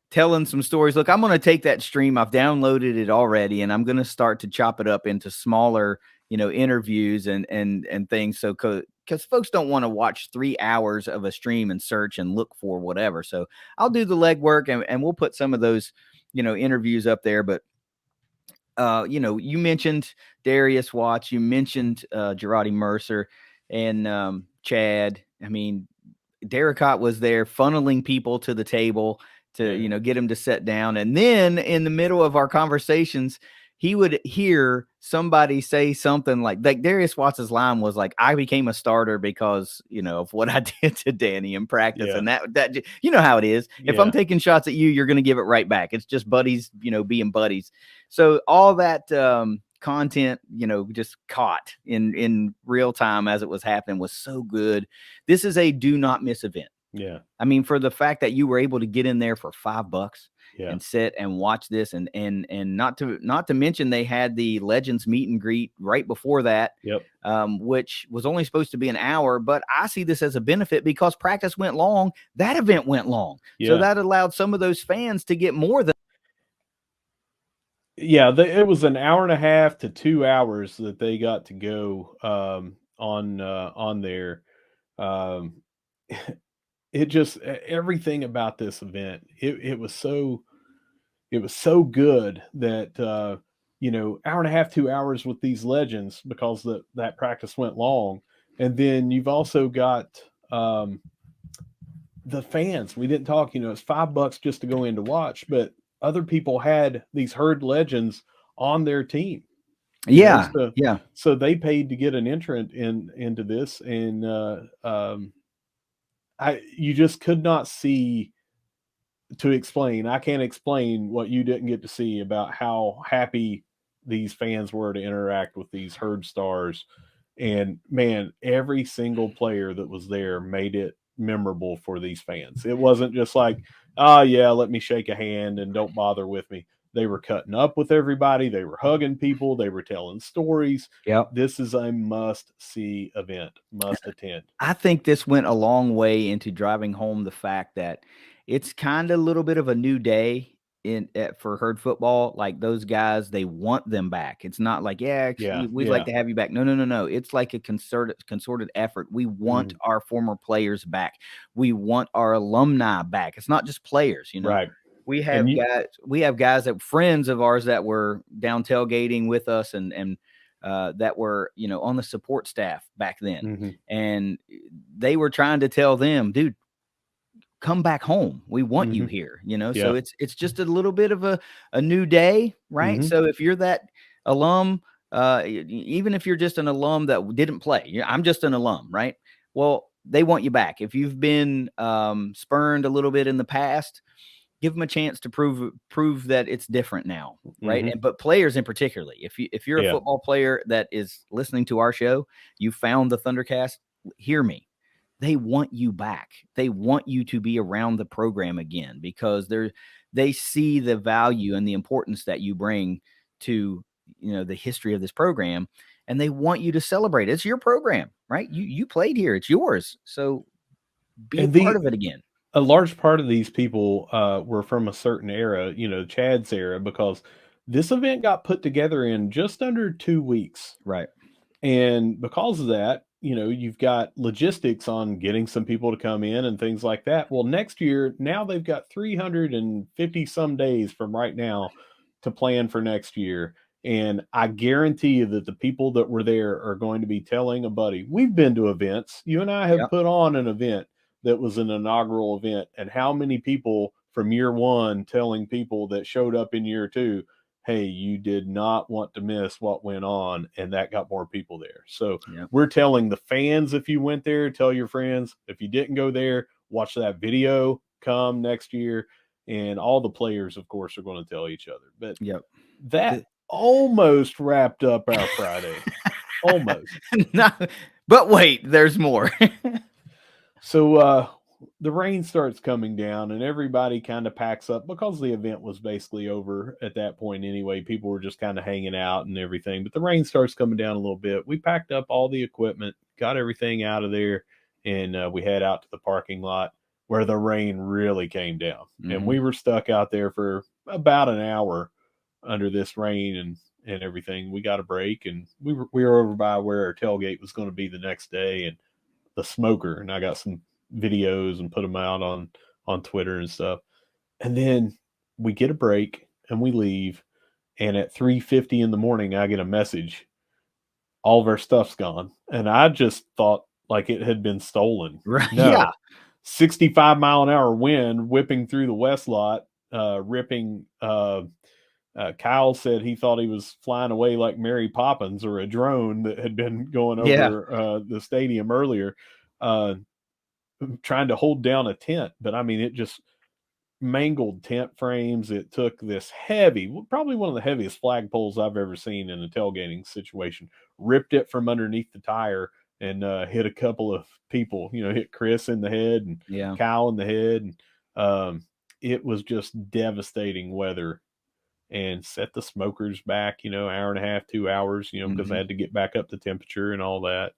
telling some stories. Look, I'm going to take that stream. I've downloaded it already, and I'm going to start to chop it up into smaller, interviews and things. So because folks don't want to watch 3 hours of a stream and search and look for whatever. So I'll do the legwork and we'll put some of those, interviews up there. But you mentioned Darius Watts, you mentioned Girardi Mercer and Chad. I mean, Derricott was there funneling people to the table to get him to sit down. And then in the middle of our conversations, he would hear somebody say something like Darius Watts's line was like, "I became a starter because of what I did to Danny in practice." And that how it is. If I'm taking shots at you, you're going to give it right back. It's just buddies, being buddies. So all that content, just caught in real time as it was happening was so good. This is a do not miss event. Yeah. I mean, for the fact that you were able to get in there for $5 and sit and watch this, and not to mention they had the Legends meet and greet right before that, which was only supposed to be an hour. But I see this as a benefit because practice went long. That event went long. So that allowed some of those fans to get more than. Yeah, it was an hour and a half to 2 hours that they got to go on there. It just everything about this event. It was so good that hour and a half, 2 hours with these legends because that practice went long, and then you've also got the fans. We didn't talk. It's $5 just to go in to watch, but other people had these herd legends on their team. So they paid to get an entrant into this, and you just could not see to explain. I can't explain what you didn't get to see about how happy these fans were to interact with these herd stars. And man, every single player that was there made it memorable for these fans. It wasn't just like, oh yeah, let me shake a hand and don't bother with me. They were cutting up with everybody. They were hugging people. They were telling stories. This is a must-see event, must attend. I think this went a long way into driving home the fact that it's kind of a little bit of a new day for herd football. Like those guys, they want them back. It's not like, we'd like to have you back. No. It's like a concerted effort. We want our former players back. We want our alumni back. It's not just players, Right. We have guys that friends of ours that were down tailgating with us and that were, on the support staff back then. And they were trying to tell them, dude, come back home. We want you here, So it's just a little bit of a new day, right? So if you're that alum, even if you're just an alum that didn't play, I'm just an alum, right? Well, they want you back. If you've been spurned a little bit in the past, give them a chance to prove that it's different now, right? But players in particularly, if you're a football player that is listening to our show, you found the ThunderCast, hear me. They want you back. They want you to be around the program again because they see the value and the importance that you bring to the history of this program, and they want you to celebrate. It's your program, right? You played here. It's yours. So be a part of it again. A large part of these people were from a certain era, Chad's era, because this event got put together in just under 2 weeks. Right. And because of that, you've got logistics on getting some people to come in and things like that. Well, next year, now they've got 350 some days from right now to plan for next year. And I guarantee you that the people that were there are going to be telling a buddy, we've been to events. You and I have put on an event that was an inaugural event, and how many people from year one telling people that showed up in year two, hey, you did not want to miss what went on, and that got more people there. So we're telling the fans, if you went there, tell your friends. If you didn't go there, watch that video, come next year, and all the players, of course, are going to tell each other. But that almost wrapped up our Friday. Almost. But wait, there's more. So the rain starts coming down and everybody kind of packs up because the event was basically over at that point anyway. People were just kind of hanging out and everything. But the rain starts coming down a little bit. We packed up all the equipment, got everything out of there, and we head out to the parking lot where the rain really came down. And we were stuck out there for about an hour under this rain and everything. We got a break, and we were over by where our tailgate was going to be the next day, and the smoker, and I got some videos and put them out on Twitter and stuff. And then we get a break and we leave, and at 3:50 in the morning I get a message, all of our stuff's gone. And I just thought like it had been stolen. Right. No, 65-mile-an-hour wind whipping through the west lot, ripping. Kyle said he thought he was flying away like Mary Poppins or a drone that had been going Yeah. over the stadium earlier, trying to hold down a tent. But I mean, it just mangled tent frames. It took this heavy, probably one of the heaviest flagpoles I've ever seen in a tailgating situation, ripped it from underneath the tire and hit a couple of people, hit Chris in the head and Yeah. Kyle in the head. And it was just devastating weather and set the smokers back, hour and a half, 2 hours, because I had to get back up to temperature and all that.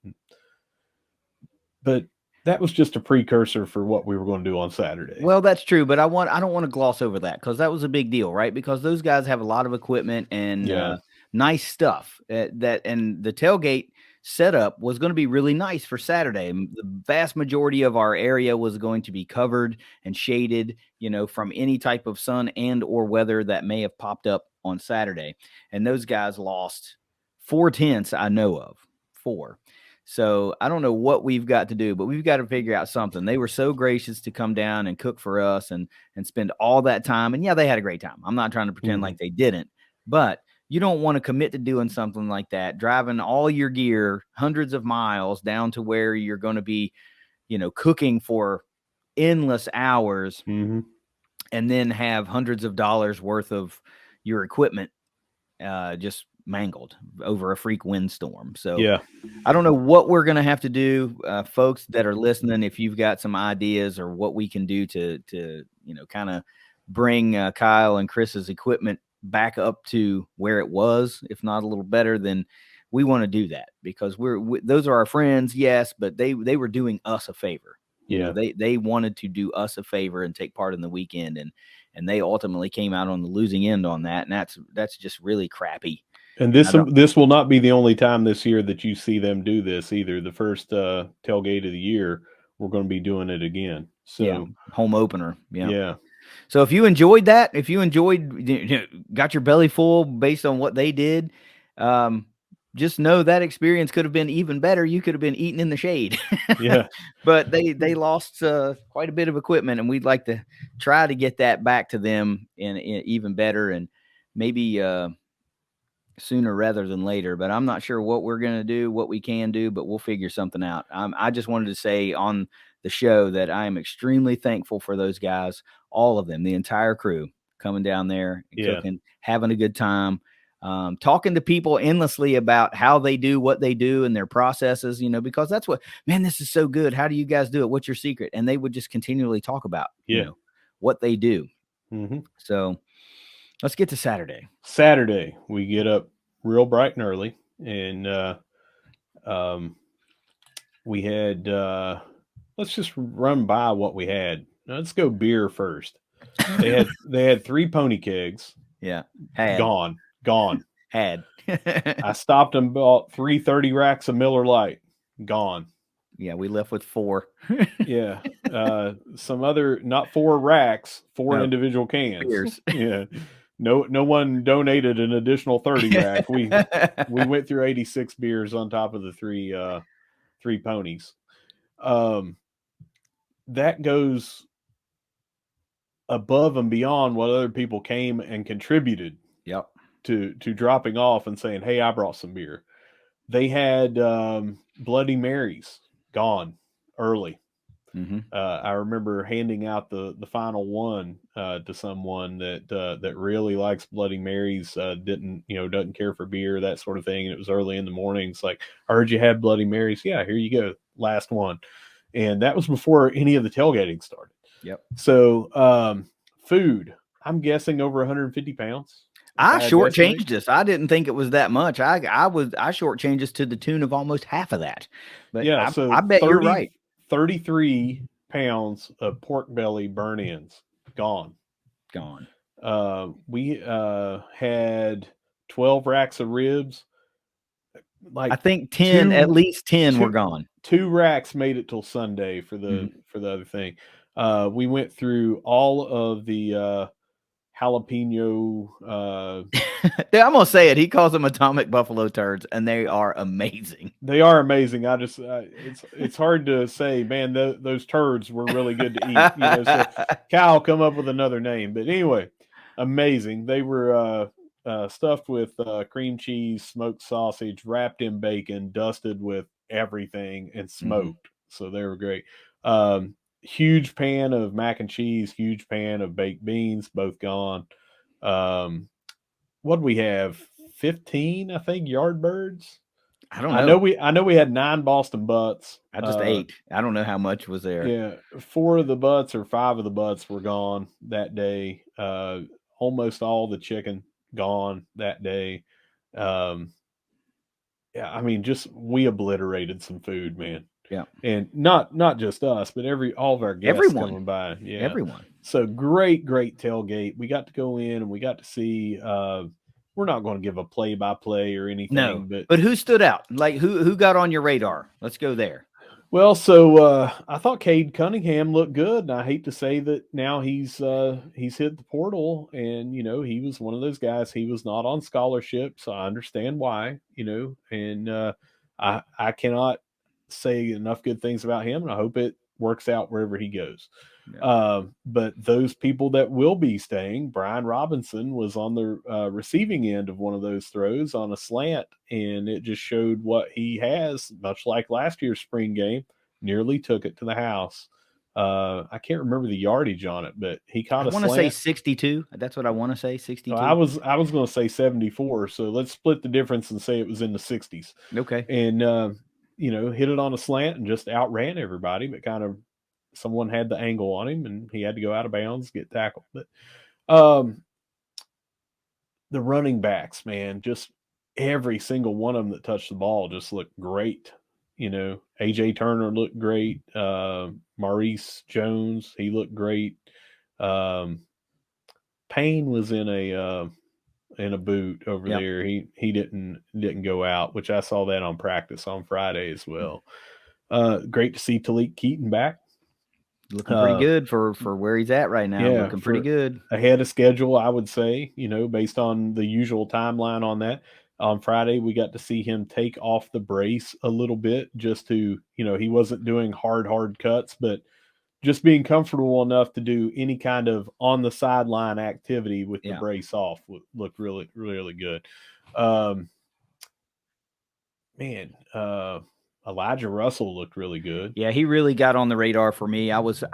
But that was just a precursor for what we were going to do on Saturday. Well, that's true, but I don't want to gloss over that because that was a big deal, right? Because those guys have a lot of equipment and nice stuff. And the tailgate setup was going to be really nice for Saturday. The vast majority of our area was going to be covered and shaded, from any type of sun and or weather that may have popped up on Saturday. And those guys lost 4 tents I know of, 4. So I don't know what we've got to do, but we've got to figure out something. They were so gracious to come down and cook for us and spend all that time. And yeah, they had a great time. I'm not trying to pretend like they didn't, but you don't want to commit to doing something like that, driving all your gear hundreds of miles down to where you're going to be, cooking for endless hours and then have hundreds of dollars worth of your equipment just mangled over a freak windstorm. So I don't know what we're going to have to do, folks that are listening. If you've got some ideas or what we can do to kind of bring Kyle and Chris's equipment back up to where it was, if not a little better, then we want to do that because those are our friends. Yes. But they were doing us a favor. They wanted to do us a favor and take part in the weekend. And they ultimately came out on the losing end on that. And that's just really crappy. And this will not be the only time this year that you see them do this either. The first tailgate of the year, we're going to be doing it again. So home opener. Yeah. So if you enjoyed that, if you got your belly full based on what they did, just know that experience could have been even better. You could have been eating in the shade. Yeah. But they lost quite a bit of equipment, and we'd like to try to get that back to them in even better and maybe sooner rather than later. But I'm not sure what we're going to do, what we can do, but we'll figure something out. I just wanted to say on the show that I am extremely thankful for those guys, all of them, the entire crew coming down there and cooking, having a good time. Talking to people endlessly about how they do what they do and their processes, because that's this is so good. How do you guys do it? What's your secret? And they would just continually talk about, what they do. So let's get to Saturday. Saturday, we get up real bright and early and, we had, let's just run by what we had. Now, let's go beer first. They had 3 pony kegs. Yeah. Gone. Had. I stopped and bought 3 30 racks of Miller Lite. Gone. Yeah, we left with 4. Yeah. Some other, not 4 racks, 4 individual cans. Beers. Yeah. No one donated an additional 30 rack. We went through 86 beers on top of the 3 ponies. That goes above and beyond what other people came and contributed. Yep. To dropping off and saying, "Hey, I brought some beer." They had Bloody Marys gone early. I remember handing out the final one to someone that really likes Bloody Marys, doesn't care for beer, that sort of thing. And it was early in the morning. It's like, I heard you had Bloody Marys. Yeah, here you go, last one. And that was before any of the tailgating started. Yep. So food, I'm guessing over 150 pounds. I shortchanged us. I didn't think it was that much. I shortchanged us to the tune of almost half of that. But yeah, so I bet you're right. 33 pounds of pork belly burn-ins gone. We had 12 racks of ribs. I think 10, at least 10 were gone. 2 racks made it till Sunday for the other thing. We went through all of the jalapeno I'm gonna say it. He calls them atomic buffalo turds, and they are amazing. They are amazing. I just it's hard to say, man. Those turds were really good to eat. So Kyle come up with another name, but anyway, amazing. They were stuffed with cream cheese, smoked sausage, wrapped in bacon, dusted with everything, and smoked. So they were great. Huge pan of mac and cheese, huge pan of baked beans, both gone. What do we have? 15, I think, yard birds. I don't know. I know we had 9 Boston butts. I just ate. I don't know how much was there. Yeah, 4 of the butts or 5 of the butts were gone that day. Almost all the chicken gone that day. Yeah, I mean, just we obliterated some food, man. Yeah, and not just us, but all of our guests coming by. Yeah, everyone. So great tailgate. We got to go in and we got to see. We're not going to give a play-by-play or anything. No, but who stood out? Like who got on your radar? Let's go there. Well, so I thought Cade Cunningham looked good, and I hate to say that now he's hit the portal, and he was one of those guys. He was not on scholarship, so I understand why. And I cannot say enough good things about him, and I hope it works out wherever he goes. Yeah. But those people that will be staying, Brian Robinson was on the receiving end of one of those throws on a slant, and it just showed what he has, much like last year's spring game, nearly took it to the house. I can't remember the yardage on it, but he caught a slant. I want to say 62. That's what I want to say, 62. So I was going to say 74, so let's split the difference and say it was in the 60s. Okay. And hit it on a slant and just outran everybody, but kind of someone had the angle on him and he had to go out of bounds, get tackled. But the running backs, man, just every single one of them that touched the ball just looked great. AJ Turner looked great. Maurice Jones, he looked great. Payne was in a boot over there. He didn't go out, which I saw that on practice on Friday as well. Great to see Talik Keaton back. Looking pretty good for where he's at right now. Yeah, looking pretty good. Ahead of schedule, I would say, based on the usual timeline on that. On Friday, we got to see him take off the brace a little bit just to, he wasn't doing hard cuts, but just being comfortable enough to do any kind of on the sideline activity with the brace off looked really, really good. Elijah Russell looked really good. Yeah, he really got on the radar for me. I was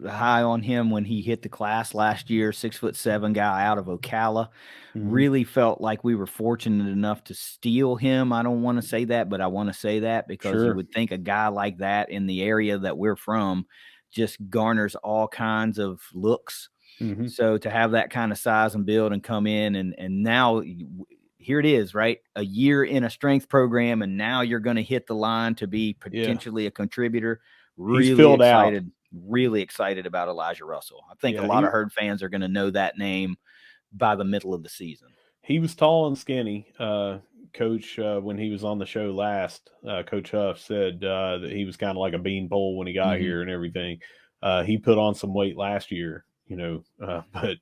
high on him when he hit the class last year, 6'7" guy out of Ocala. Mm-hmm. Really felt like we were fortunate enough to steal him. I don't want to say that, but I want to say that because you would think a guy like that in the area that we're from just garners all kinds of looks. Mm-hmm. So to have that kind of size and build and come in and now here it is, right? A year in a strength program, and now you're going to hit the line to be potentially a contributor. Really excited about Elijah Russell. I think a lot of Herd fans are going to know that name by the middle of the season. He was tall and skinny. Coach, when he was on the show last, Coach Huff said that he was kind of like a beanpole when he got here and everything. He put on some weight last year, but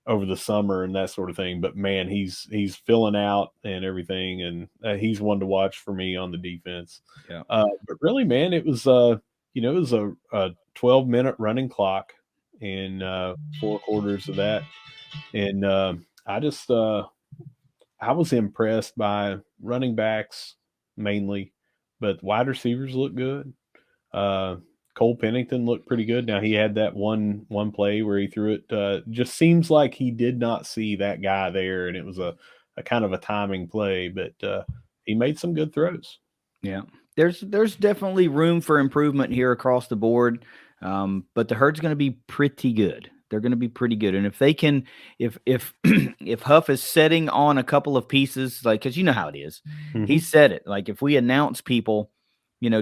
over the summer and that sort of thing. But man, he's filling out and everything, and he's one to watch for me on the defense. Yeah. But really, man, it was a 12-minute running clock and 4 quarters of that, and I was impressed by running backs mainly, but wide receivers look good. Cole Pennington looked pretty good. Now he had that one play where he threw it. Just seems like he did not see that guy there, and it was a kind of a timing play, but he made some good throws. Yeah, there's definitely room for improvement here across the board, but the Herd's going to be pretty good. They're going to be pretty good, and if they can, if Huff is setting on a couple of pieces, like because you know how it is, he said it. Like if we announce people.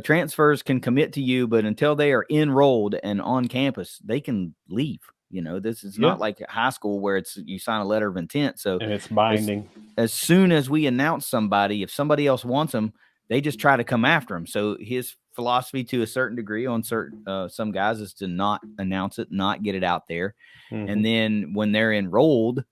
Transfers can commit to you, but until they are enrolled and on campus, they can leave. This is not like high school where you sign a letter of intent. So and it's binding. As soon as we announce somebody, if somebody else wants them, they just try to come after them. So his philosophy to a certain degree on some guys is to not announce it, not get it out there. And then when they're enrolled,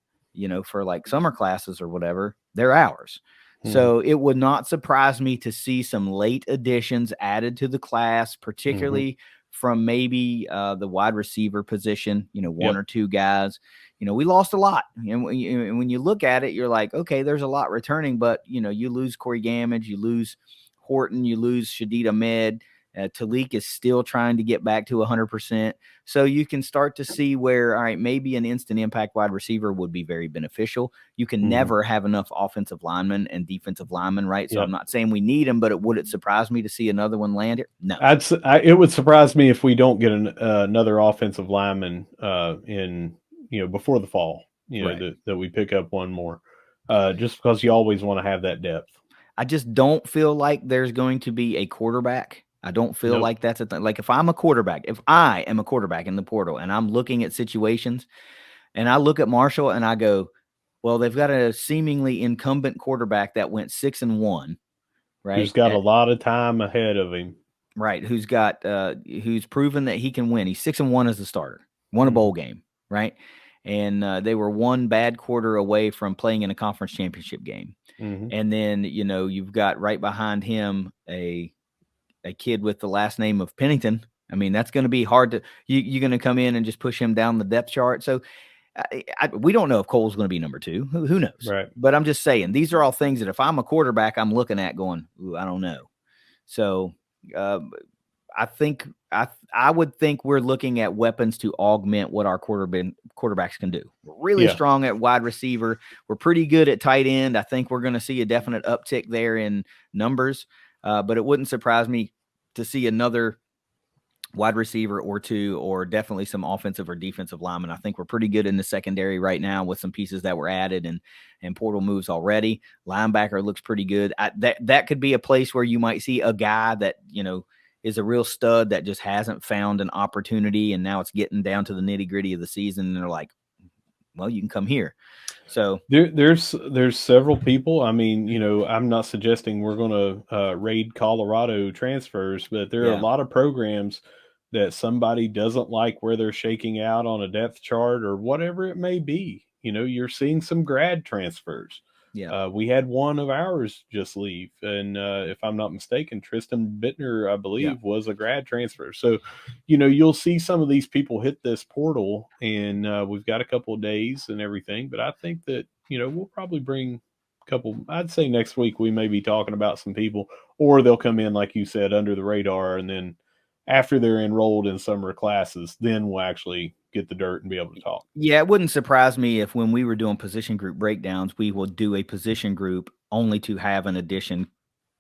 for like summer classes or whatever, they're ours. Mm-hmm. So it would not surprise me to see some late additions added to the class, Mm-hmm. particularly from maybe the wide receiver position, one Yep. or two guys. We lost a lot. And when you look at it, you're like, okay, there's a lot returning, but, you lose Corey Gamage, you lose Horton, you lose Shadid Ahmed. Talik is still trying to get back to 100%. So you can start to see where, all right, maybe an instant impact wide receiver would be very beneficial. You can Mm-hmm. never have enough offensive linemen and defensive linemen, right? So Yep. I'm not saying we need them, but would it surprise me to see another one land here? No. It would surprise me if we don't get another offensive lineman in before the fall. Right. That we pick up one more, just because you always want to have that depth. I just don't feel like there's going to be a quarterback. I don't feel Nope. like that's a thing. Like if I am a quarterback in the portal and I'm looking at situations and I look at Marshall and I go, well, they've got a seemingly incumbent quarterback that went 6-1, right? Who's got a lot of time ahead of him. Right. Who's proven that he can win. He's 6-1 as a starter, won a bowl game, right? And they were one bad quarter away from playing in a conference championship game. Mm-hmm. And then, you've got right behind him a kid with the last name of Pennington. I mean, that's going to be hard to, you're going to come in and just push him down the depth chart. So we don't know if Cole's going to be number 2. Who knows? Right. But I'm just saying, these are all things that if I'm a quarterback, I'm looking at going, ooh, I don't know. So I think I would think we're looking at weapons to augment what our quarterbacks can do. We're really strong at wide receiver. We're pretty good at tight end. I think we're going to see a definite uptick there in numbers, but it wouldn't surprise me to see another wide receiver or two, or definitely some offensive or defensive linemen. I think we're pretty good in the secondary right now with some pieces that were added and portal moves already. Linebacker looks pretty good. That could be a place where you might see a guy that, is a real stud that just hasn't found an opportunity. And now it's getting down to the nitty gritty of the season. And they're like, well, you can come here. So there's several people. I mean, I'm not suggesting we're going to raid Colorado transfers, but there are a lot of programs that somebody doesn't like where they're shaking out on a depth chart or whatever it may be. You're seeing some grad transfers. Yeah. We had one of ours just leave. And if I'm not mistaken, Tristan Bittner, I believe, was a grad transfer. So, you'll see some of these people hit this portal, and we've got a couple of days and everything. But I think that, we'll probably bring a couple. I'd say next week we may be talking about some people, or they'll come in, like you said, under the radar. And then after they're enrolled in summer classes, then we'll actually get the dirt and be able to talk. Yeah, it wouldn't surprise me if when we were doing position group breakdowns, we will do a position group only to have an addition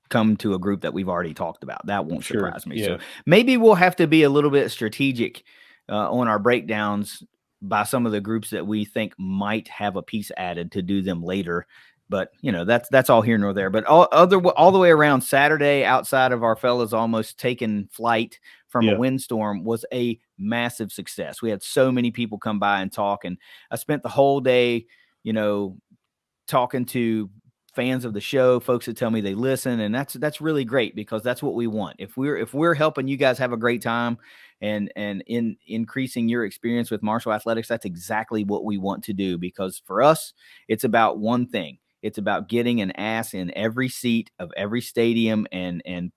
come to a group that we've already talked about. That won't surprise me. So maybe we'll have to be a little bit strategic on our breakdowns by some of the groups that we think might have a piece added to do them later. But, that's all here nor there. But all the way around, Saturday, outside of our fellas almost taking flight from a windstorm, was a massive success. We had so many people come by and talk. And I spent the whole day, talking to fans of the show, folks that tell me they listen. And that's really great, because that's what we want. If we're helping you guys have a great time and in increasing your experience with Marshall athletics, that's exactly what we want to do. Because for us, it's about one thing. It's about getting an ass in every seat of every stadium and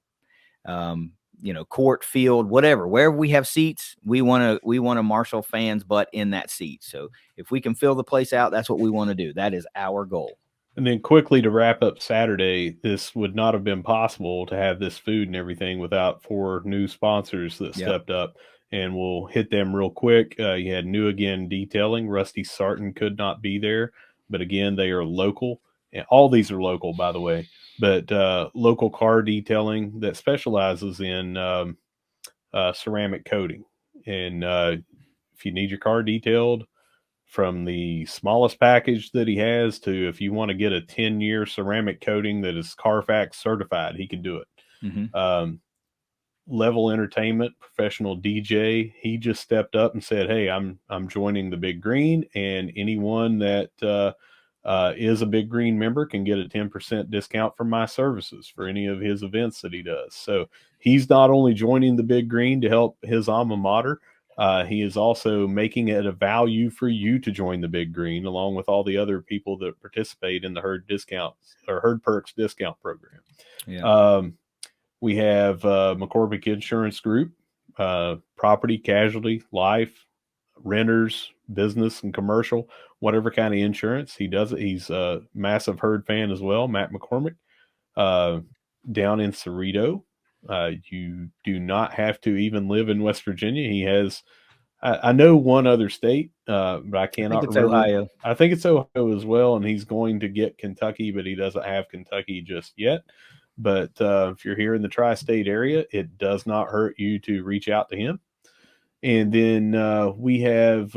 court, field, whatever, wherever we have seats, we want a Marshall fans butt in that seat. So if we can fill the place out, that's what we want to do. That is our goal. And then quickly to wrap up Saturday, this would not have been possible to have this food and everything without 4 new sponsors that stepped up. And we'll hit them real quick. You had New Again Detailing. Rusty Sarton could not be there, but again, they are local. And all these are local, by the way. But local car detailing that specializes in ceramic coating. And if you need your car detailed, from the smallest package that he has to if you want to get a 10-year ceramic coating that is Carfax certified, he can do it. Mm-hmm. Level Entertainment, professional DJ, he just stepped up and said, hey, I'm joining the Big Green, and anyone that is a Big Green member can get a 10% discount from my services for any of his events that he does. So he's not only joining the Big Green to help his alma mater, He is also making it a value for you to join the Big Green, along with all the other people that participate in the herd discounts or herd perks discount program. Yeah. Um, we have McCormick Insurance Group, property, casualty, life, renters, business, and commercial, whatever kind of insurance. He does it. He's a massive herd fan as well, Matt McCormick, uh, down in Cerrito. You do not have to even live in West Virginia. He has, I know one other state, but I I think cannot it's remember. Ohio. I think it's Ohio as well, and he's going to get Kentucky, but he doesn't have Kentucky just yet. But if you're here in the tri-state area, it does not hurt you to reach out to him. And then we have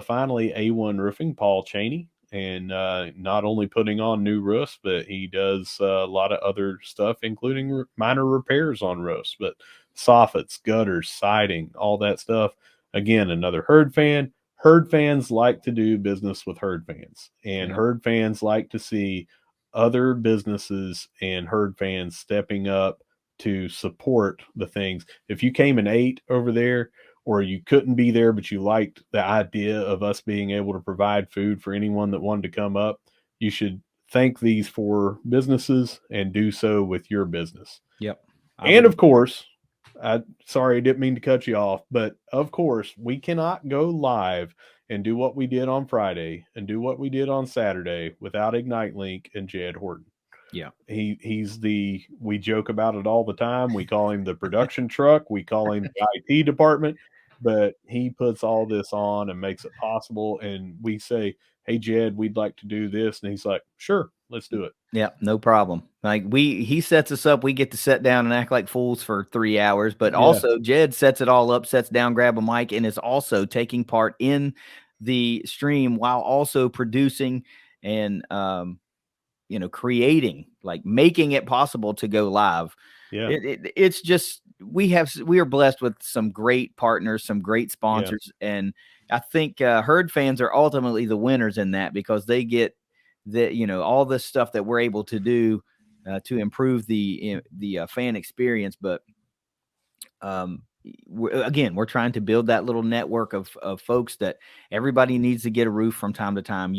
finally A1 Roofing, Paul Cheney, and not only putting on new roofs, but he does a lot of other stuff, including minor repairs on roofs, but soffits, gutters, siding, all that stuff. Again, another herd fan. Herd fans like to do business with herd fans, and Yeah. herd fans like to see other businesses and herd fans stepping up to support the things. If you came and ate over there, or you couldn't be there, but you liked the idea of us being able to provide food for anyone that wanted to come up, you should thank these four businesses and do so with your business. Yep. I And would. of course, sorry, I didn't mean to cut you off, but of course, we cannot go live and do what we did on Friday and do what we did on Saturday without Ignite Link and Jed Horton. Yeah. We joke about it all the time. We call him the production truck. We call him the IT department, but he puts all this on and makes it possible. And we say, "Hey, Jed, we'd like to do this," and he's like, "Sure, let's do it." Yeah, no problem. Like he sets us up, we get to sit down and act like fools for 3 hours, but Yeah, also Jed sets it all up, sets down, grab a mic, and is also taking part in the stream while also producing and creating, like making it possible to go live. yeah, It's just we are blessed with some great partners, some great yeah, sponsors, and I think herd fans are ultimately the winners in that because they get all this stuff that we're able to do to improve the fan experience. But we're trying to build that little network of folks that everybody needs to get a roof from time to time.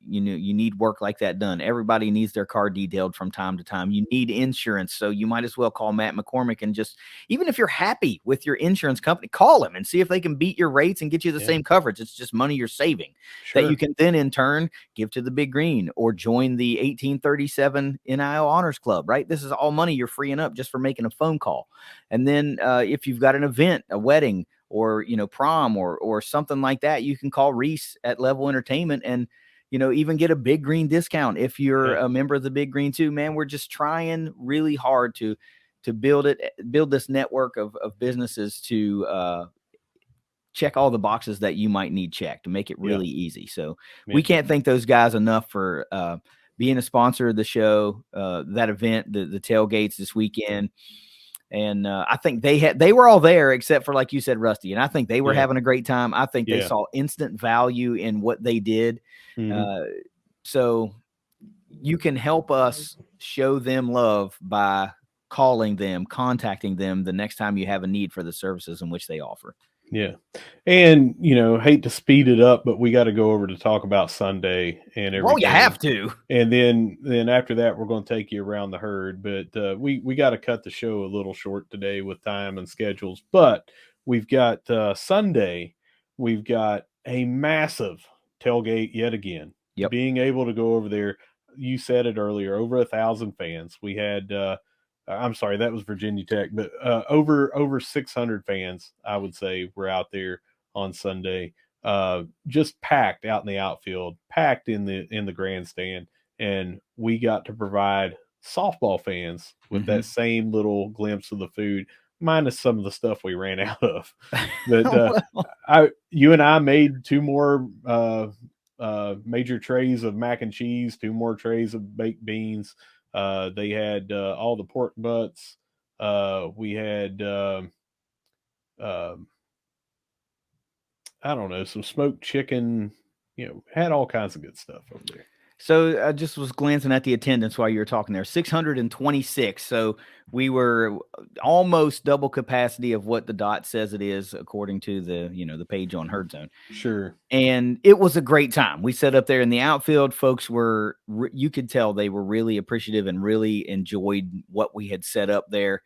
You need work like that done. Everybody needs their car detailed from time to time. You need insurance. So you might as well call Matt McCormick and just, even if you're happy with your insurance company, call him and see if they can beat your rates and get you the yeah. same coverage. It's just money you're saving that you Sure. can then in turn give to the Big Green or join the 1837 NIL Honors Club, right? This is all money you're freeing up just for making a phone call. And then if you've got an event, a wedding, or prom or something like that, you can call Reese at Level Entertainment and even get a Big Green discount if you're Yeah, a member of the Big Green too. Man, we're just trying really hard to build this network of businesses to check all the boxes that you might need checked to make it yeah, really easy. So yeah, we can't thank those guys enough for being a sponsor of the show, that event, the tailgates this weekend. And I think they were all there except for, like you said, Rusty. And I think they were yeah, having a great time. I think they yeah. saw instant value in what they did. Hmm. Uh, so you can help us show them love by calling them, contacting them the next time you have a need for the services in which they offer. Yeah. And, hate to speed it up, but we got to go over to talk about Sunday and Well, you everything. have to. And then after that, we're going to take you around the herd. But we got to cut the show a little short today with time and schedules. But we've got Sunday, we've got a massive tailgate yet again. Yep. Being able to go over there, you said it earlier, over 1,000 fans. We had I'm sorry, that was Virginia Tech, but over 600 fans, I would say, were out there on Sunday, just packed out in the outfield, packed in the grandstand, and we got to provide softball fans with Mm-hmm. that same little glimpse of the food, minus some of the stuff we ran out of. But you and I made two more major trays of mac and cheese, two more trays of baked beans. They had all the pork butts. We had, um, I don't know, some smoked chicken. Had all kinds of good stuff over there. So I just was glancing at the attendance while you were talking there. 626. So we were almost double capacity of what the dot says it is, according to the page on Herd Zone. Sure. And it was a great time. We sat up there in the outfield. Folks were, you could tell they were really appreciative and really enjoyed what we had set up there.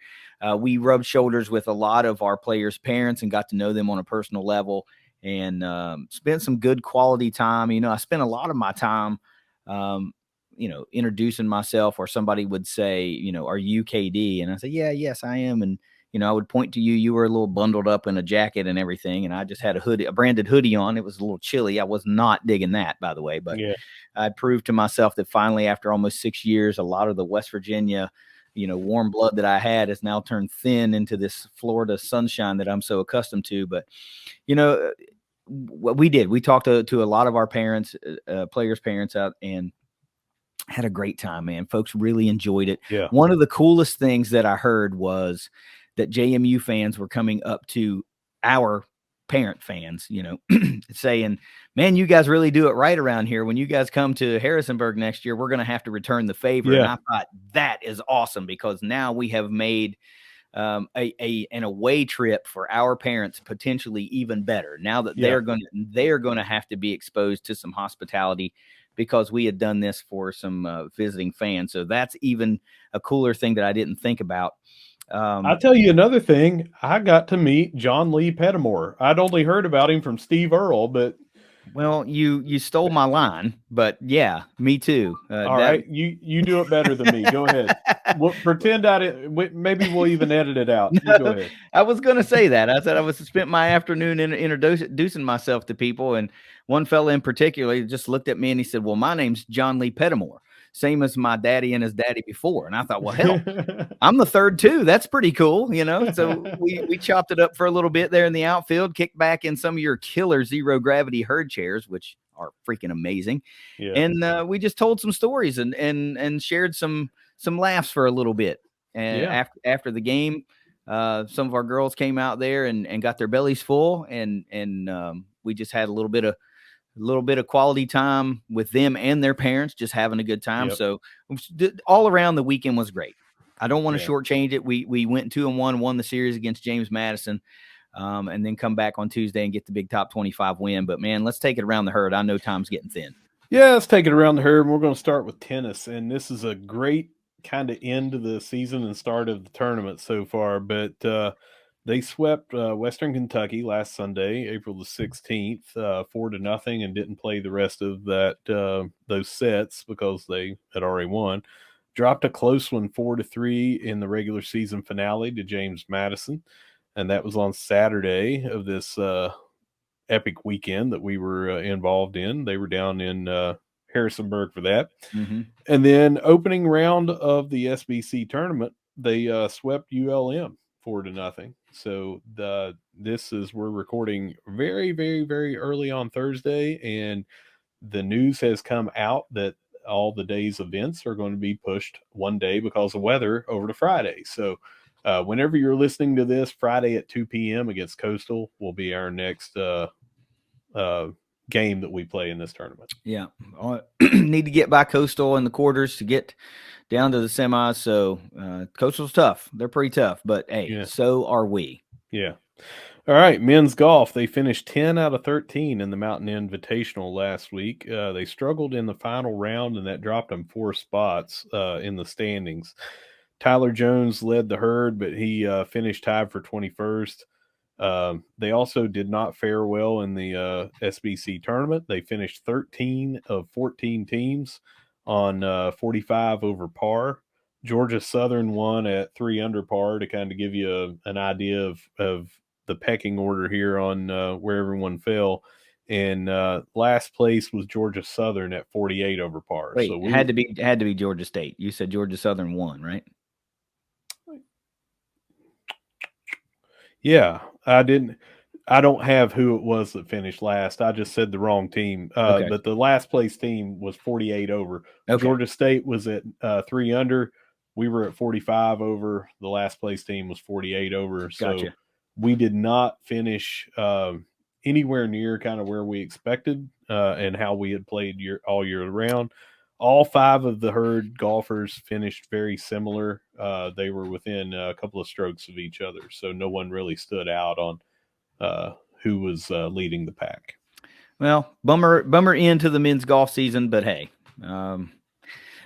We rubbed shoulders with a lot of our players' parents and got to know them on a personal level, and spent some good quality time. I spent a lot of my time, introducing myself, or somebody would say, are you KD? And I say, yeah, yes, I am. And I would point to you. You were a little bundled up in a jacket and everything, and I just had a branded hoodie on. It was a little chilly. I was not digging that, by the way, but Yeah. I proved to myself that finally, after almost 6 years, a lot of the West Virginia, warm blood that I had has now turned thin into this Florida sunshine that I'm so accustomed to. But, what we did, we talked to a lot of our parents, players' parents out, and had a great time, man. Folks really enjoyed it. Yeah. One of the coolest things that I heard was that JMU fans were coming up to our parent fans, saying, man, you guys really do it right around here. When you guys come to Harrisonburg next year, we're going to have to return the favor. And Yeah. I thought that is awesome, because now we have made an away trip for our parents potentially even better, now that Yeah. they are going to have to be exposed to some hospitality, because we had done this for some visiting fans. So that's even a cooler thing that I didn't think about. I'll tell you another thing. I got to meet John Lee Pettimore. I'd only heard about him from Steve Earle, but Well, you stole my line, but yeah, me too. all right, you do it better than me. Go ahead. We'll pretend maybe we'll even edit it out. You go ahead. I was going to say that. I said I was spent my afternoon introducing myself to people, and one fella in particular just looked at me and he said, "Well, my name's John Lee Pettimore, same as my daddy and his daddy before." And I thought, well, hell, I'm the third too. That's pretty cool, So we chopped it up for a little bit there in the outfield, kicked back in some of your killer zero gravity herd chairs, which are freaking amazing. Yeah. And we just told some stories and shared some laughs for a little bit. And Yeah. after the game, some of our girls came out there and got their bellies full, and we just had a little bit of quality time with them and their parents, just having a good time. Yep. So all around, the weekend was great. I don't want to Yeah. shortchange it. We went 2-1, won the series against James Madison, and then come back on Tuesday and get the big top 25 win. But man, let's take it around the herd. I know time's getting thin. Yeah, let's take it around the herd. We're going to start with tennis, and this is a great kind of end to the season and start of the tournament so far. But they swept Western Kentucky last Sunday, April the 16th, 4-0, and didn't play the rest of those sets because they had already won. Dropped a close one, 4-3, in the regular season finale to James Madison, and that was on Saturday of this epic weekend that we were involved in. They were down in Harrisonburg for that. Mm-hmm. And then opening round of the SBC tournament, they swept ULM 4-0. So we're recording very, very, very early on Thursday, and the news has come out that all the day's events are going to be pushed one day because of weather over to Friday. So whenever you're listening to this, Friday at 2 p.m. against Coastal will be our next game that we play in this tournament. Yeah. Need to get by Coastal in the quarters to get down to the semis. So Coastal's tough. They're pretty tough, but hey, yeah. So are we. Yeah. All right, men's golf. They finished 10 out of 13 in the Mountain Invitational last week. They struggled in the final round, and that dropped them 4 spots in the standings. Tyler Jones led the herd, but he finished tied for 21st. They also did not fare well in the SBC tournament. They finished 13 of 14 teams on 45 over par. Georgia Southern won at 3 under par to kind of give you an idea of the pecking order here on where everyone fell. And last place was Georgia Southern at 48 over par. Wait, so had to be Georgia State. You said Georgia Southern won, right? Yeah, I don't have who it was that finished last. I just said the wrong team. Okay. But the last place team was 48 over. Okay. Georgia State was at 3 under. We were at 45 over. The last place team was 48 over. Gotcha. So we did not finish anywhere near kind of where we expected and how we had played all year round. All 5 of the herd golfers finished very similar. They were within a couple of strokes of each other, so no one really stood out on who was leading the pack. Well, bummer end to the men's golf season, but hey,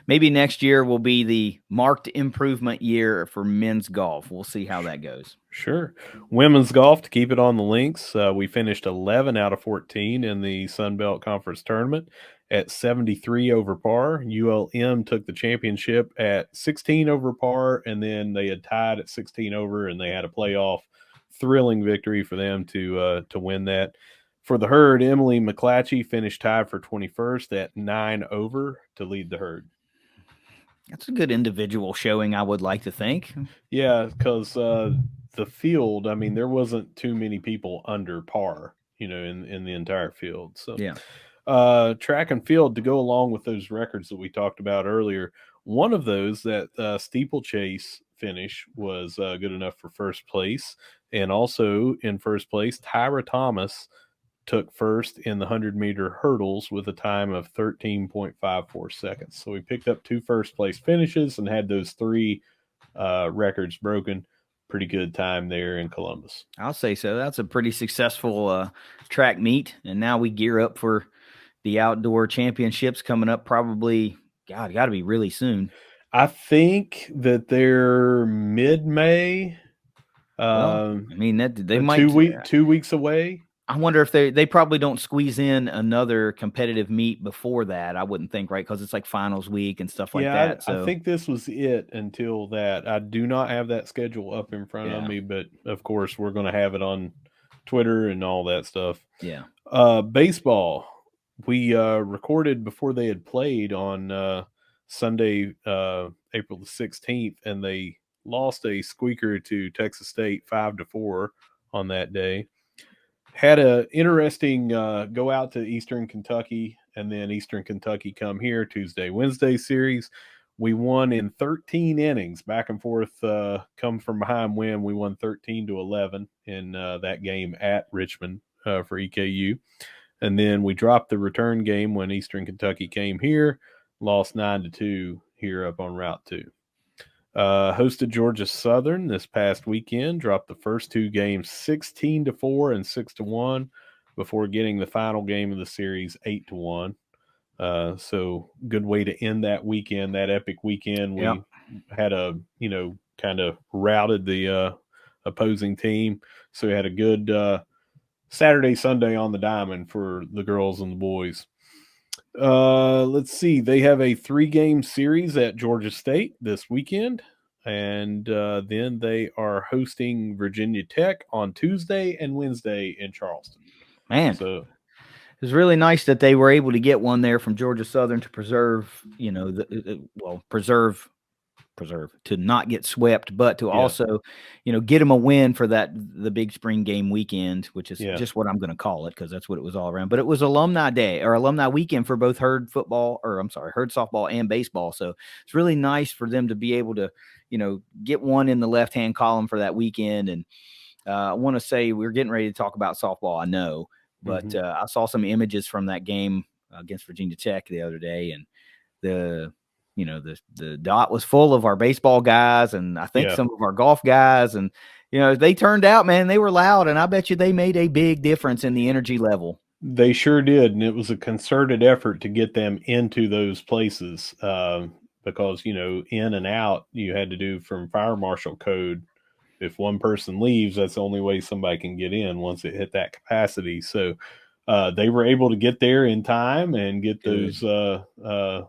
maybe next year will be the marked improvement year for men's golf. We'll see how that goes. Sure. Women's golf, to keep it on the links, we finished 11 out of 14 in the Sun Belt Conference tournament at 73 over par. ULM took the championship at 16 over par, and then they had tied at 16 over, and they had a playoff thrilling victory for them to win that. For the herd, Emily McClatchy finished tied for 21st at 9 over to lead the herd. That's a good individual showing, I would like to think. Yeah, because the field, I mean, there wasn't too many people under par, in the entire field. So, yeah, track and field to go along with those records that we talked about earlier. One of those, that steeplechase finish, was good enough for first place. And also in first place, Tyra Thomas took first in the 100-meter hurdles with a time of 13.54 seconds. So we picked up 2 first-place finishes and had those 3 records broken. Pretty good time there in Columbus. I'll say so. That's a pretty successful track meet, and now we gear up for the outdoor championships coming up probably, got to be really soon. I think that they're mid-May. Well, I mean, they might 2 weeks away. I wonder if they probably don't squeeze in another competitive meet before that. I wouldn't think, right? Because it's like finals week and stuff like that. So I think this was it until that. I do not have that schedule up in front of me, but of course we're going to have it on Twitter and all that stuff. Yeah. Baseball. We recorded before they had played on Sunday, April the 16th, and they lost a squeaker to Texas State 5-4 on that day. Had a interesting go out to Eastern Kentucky, and then Eastern Kentucky come here Tuesday, Wednesday series. We won in 13 innings, back and forth, come from behind win. We won 13-11 in that game at Richmond for EKU. And then we dropped the return game when Eastern Kentucky came here, lost 9-2 here up on Route 2. Hosted Georgia Southern this past weekend, dropped the first 2 games 16-4 and 6-1 before getting the final game of the series 8-1. So good way to end that weekend, that epic weekend. We had kind of routed the opposing team. So we had a good Saturday, Sunday on the diamond for the girls and the boys. Let's see. They have a 3-game series at Georgia State this weekend, and then they are hosting Virginia Tech on Tuesday and Wednesday in Charleston. Man, so it was really nice that they were able to get one there from Georgia Southern to preserve, to not get swept, but to also, get them a win for the big spring game weekend, which is just what I'm going to call it, because that's what it was all around. But it was alumni day or alumni weekend for both herd softball and baseball. So it's really nice for them to be able to, get one in the left-hand column for that weekend. And I want to say we're getting ready to talk about softball, I know, but I saw some images from that game against Virginia Tech the other day, and the dot was full of our baseball guys, and I think some of our golf guys, and they turned out, man, they were loud, and I bet you they made a big difference in the energy level. They sure did, and it was a concerted effort to get them into those places because in and out you had to do from fire marshal code. If one person leaves, that's the only way somebody can get in once it hit that capacity. So they were able to get there in time and get those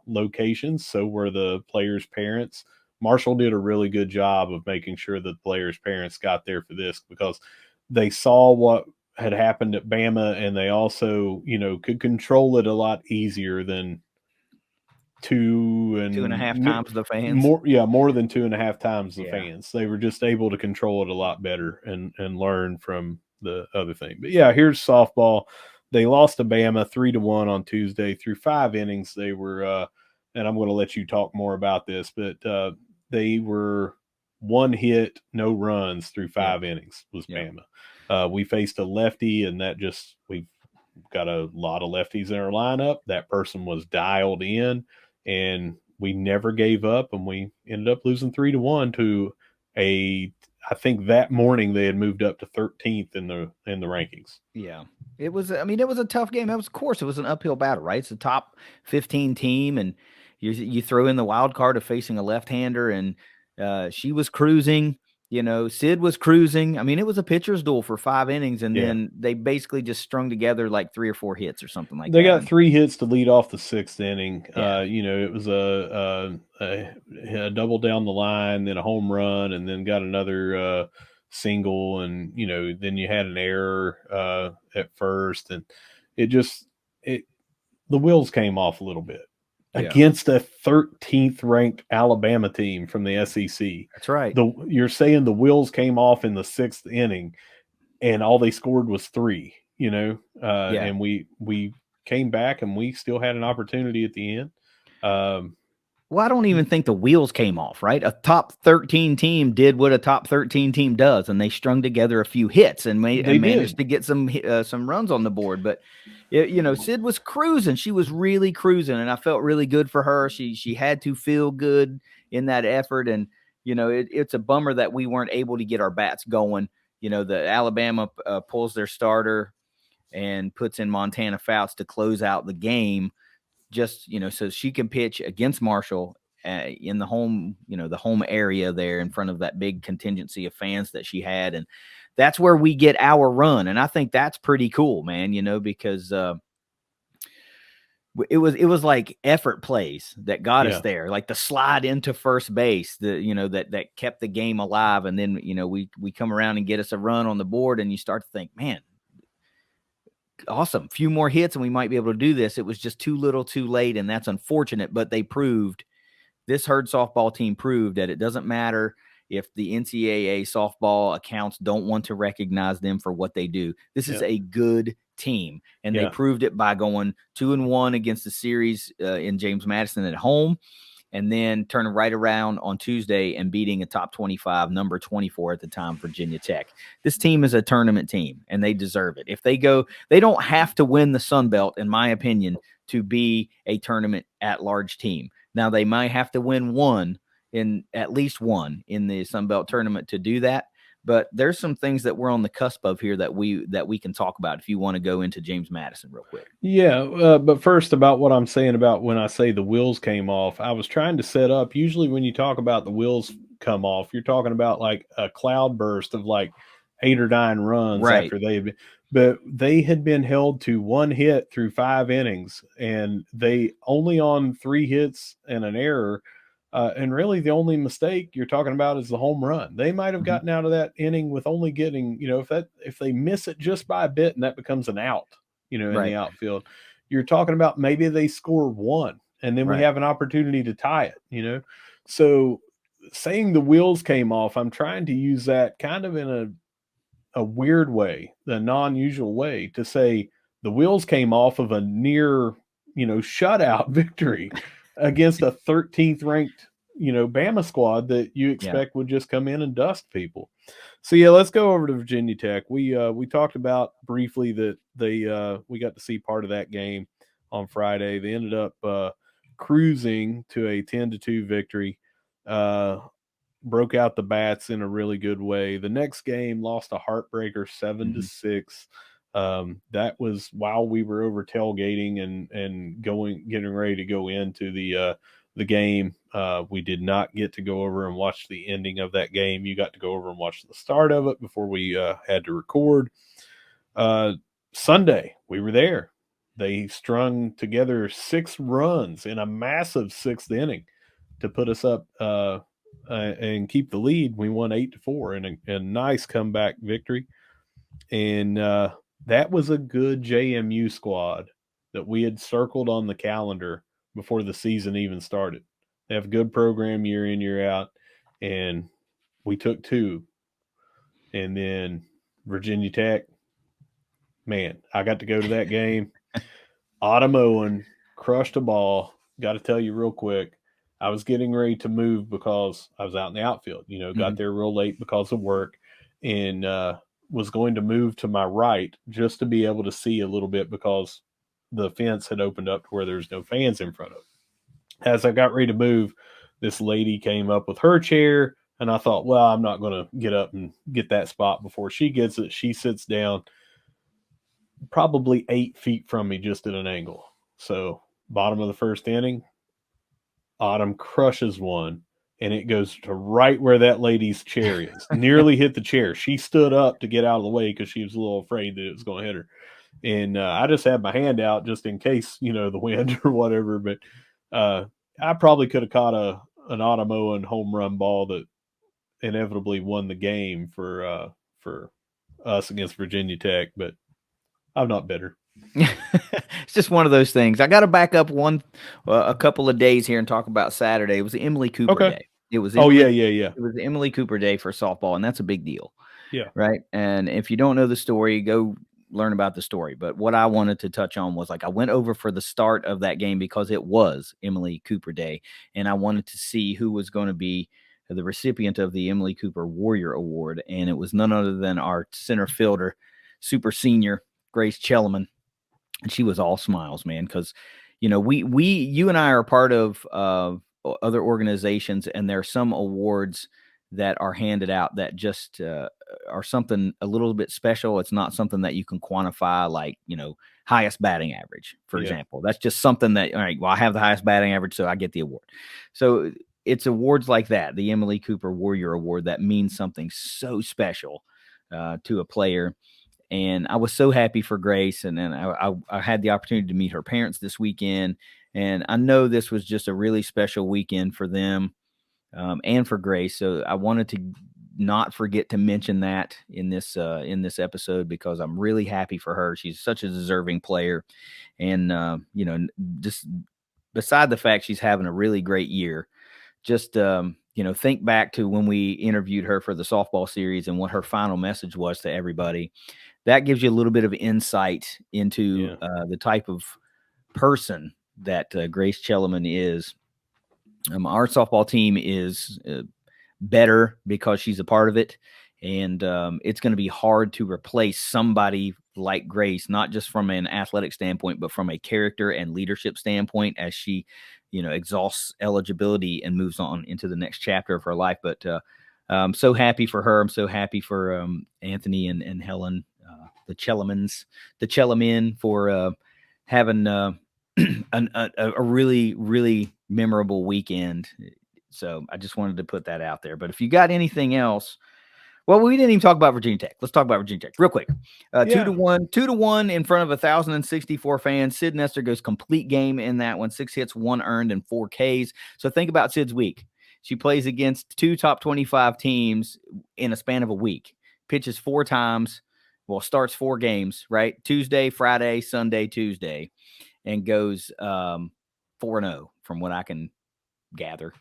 locations. So were the players' parents. Marshall did a really good job of making sure that the players' parents got there for this, because they saw what had happened at Bama, and they also, could control it a lot easier than 2.5 times the fans. More than 2.5 times the fans. They were just able to control it a lot better and learn from the other thing. But here's softball. They lost to Bama 3-1 on Tuesday through 5 innings. They were, and I'm going to let you talk more about this, but they were 1 hit, no runs through 5 innings was Bama. We faced a lefty, and we've got a lot of lefties in our lineup. That person was dialed in, and we never gave up, and we ended up losing 3-1 to a. I think that morning they had moved up to 13th in the rankings. Yeah. It was, I mean, it was a tough game. It was, of course, it was an uphill battle, right? It's a top 15 team, and you throw in the wild card of facing a left-hander, and she was cruising. Sid was cruising. I mean, it was a pitcher's duel for 5 innings, and then they basically just strung together like 3 or 4 hits or something like They that. got 3 hits to lead off the 6th inning. Yeah. It was a double down the line, then a home run, and then got another single, and then you had an error at first, and the wheels came off a little bit against a 13th ranked Alabama team from the SEC. That's right. You're saying the wheels came off in the 6th inning, and all they scored was 3. And we came back, and we still had an opportunity at the end. Well, I don't even think the wheels came off, right? A top 13 team did what a top 13 team does, and they strung together a few hits and managed to get some runs on the board. But, Sid was cruising. She was really cruising, and I felt really good for her. She had to feel good in that effort, and, it's a bummer that we weren't able to get our bats going. The Alabama pulls their starter and puts in Montana Fouts to close out the game, just so she can pitch against Marshall in the home area there in front of that big contingency of fans that she had, and that's where we get our run. And I think that's pretty cool, man. Because it was like effort plays that got us there, like the slide into first base, that kept the game alive, and then we come around and get us a run on the board, and you start to think, man, awesome, few more hits and we might be able to do this. It was just too little too late, and that's unfortunate, but this Herd softball team proved that it doesn't matter if the NCAA softball accounts don't want to recognize them for what they do. This is a good team, and they proved it by going 2-1 against the series in James Madison at home, and then turning right around on Tuesday and beating a top 25, number 24 at the time, Virginia Tech. This team is a tournament team, and they deserve it. If they don't have to win the Sun Belt, in my opinion, to be a tournament at-large team. Now, they might have to win at least one in the Sun Belt tournament to do that. But there's some things that we're on the cusp of here that we can talk about if you want to go into James Madison real quick. Yeah, but first about what I'm saying about when I say the wheels came off, I was trying to set up, usually when you talk about the wheels come off, you're talking about like a cloud burst of like 8 or 9 runs after they had been held to 1 hit through 5 innings, and they only on 3 hits and an error. And really, the only mistake you're talking about is the home run. They might have gotten out of that inning with only getting, if they miss it just by a bit and that becomes an out, in the outfield, you're talking about maybe they score 1 and then we have an opportunity to tie it, So saying the wheels came off, I'm trying to use that kind of in a weird way, the non-usual way, to say the wheels came off of a near, shutout victory against a 13th ranked, Bama squad that you expect would just come in and dust people. So let's go over to Virginia Tech. We talked about briefly that we got to see part of that game on Friday. They ended up cruising to a 10-2 victory. Broke out the bats in a really good way. The next game lost a heartbreaker 7-6. That was while we were over tailgating and getting ready to go into the game. We did not get to go over and watch the ending of that game. You got to go over and watch the start of it before we had to record. Sunday, we were there. They strung together 6 runs in a massive 6th inning to put us up and keep the lead. We won 8-4 in a nice comeback victory. And that was a good JMU squad that we had circled on the calendar before the season even started. They have a good program year in, year out, and we took 2. And then Virginia Tech, man, I got to go to that game. Autumn Owen crushed a ball. Got to tell you real quick, I was getting ready to move because I was out in the outfield, got there real late because of work, and was going to move to my right just to be able to see a little bit because the fence had opened up to where there's no fans in front of it. As I got ready to move, this lady came up with her chair, and I thought, well, I'm not going to get up and get that spot before she gets it. She sits down probably 8 feet from me, just at an angle. So, bottom of the first inning, Autumn crushes one, and it goes to right where that lady's chair is. Nearly hit the chair. She stood up to get out of the way because she was a little afraid that it was going to hit her. And I just had my hand out just in case, the wind or whatever. But I probably could have caught an Autumn Owen home run ball that inevitably won the game for us against Virginia Tech. But I'm not bitter. It's just one of those things. I got to back up a couple of days here and talk about Saturday. It was Emily Cooper Okay. Day. It was Oh, Emily, yeah. It was Emily Cooper Day for softball, and that's a big deal. Yeah. Right. And if you don't know the story, go learn about the story. But what I wanted to touch on was, like, I went over for the start of that game because it was Emily Cooper Day, and I wanted to see who was going to be the recipient of the Emily Cooper Warrior Award. And it was none other than our center fielder, super senior Grace Chelman. And she was all smiles, man, because you and I are part of other organizations, and there are some awards that are handed out that just are something a little bit special. It's not something that you can quantify, like, highest batting average, for example. That's just something that, all right, well, I have the highest batting average, so I get the award. So it's awards like that, the Emily Cooper Warrior Award, that means something so special to a player. And I was so happy for Grace. And then I had the opportunity to meet her parents this weekend. And I know this was just a really special weekend for them and for Grace. So I wanted to not forget to mention that in this episode, because I'm really happy for her. She's such a deserving player. And, just beside the fact she's having a really great year, just, think back to when we interviewed her for the softball series and what her final message was to everybody. That gives you a little bit of insight into the type of person that Grace Chelman is. Our softball team is better because she's a part of it. And it's going to be hard to replace somebody like Grace, not just from an athletic standpoint, but from a character and leadership standpoint, as she, exhausts eligibility and moves on into the next chapter of her life. But I'm so happy for her. I'm so happy for Anthony and Helen, the Chellamen, for having a really, really memorable weekend. So I just wanted to put that out there. But if you got anything else, well, we didn't even talk about Virginia Tech. Let's talk about Virginia Tech real quick. 2-1 in front of 1,064 fans. Sid Nestor goes complete game in that one. 6 hits, 1 earned, and 4 Ks. So think about Sid's week. She plays against 2 top 25 teams in a span of a week. Pitches 4 times. Well, starts 4 games, right? Tuesday, Friday, Sunday, Tuesday, and goes 4-0 from what I can gather,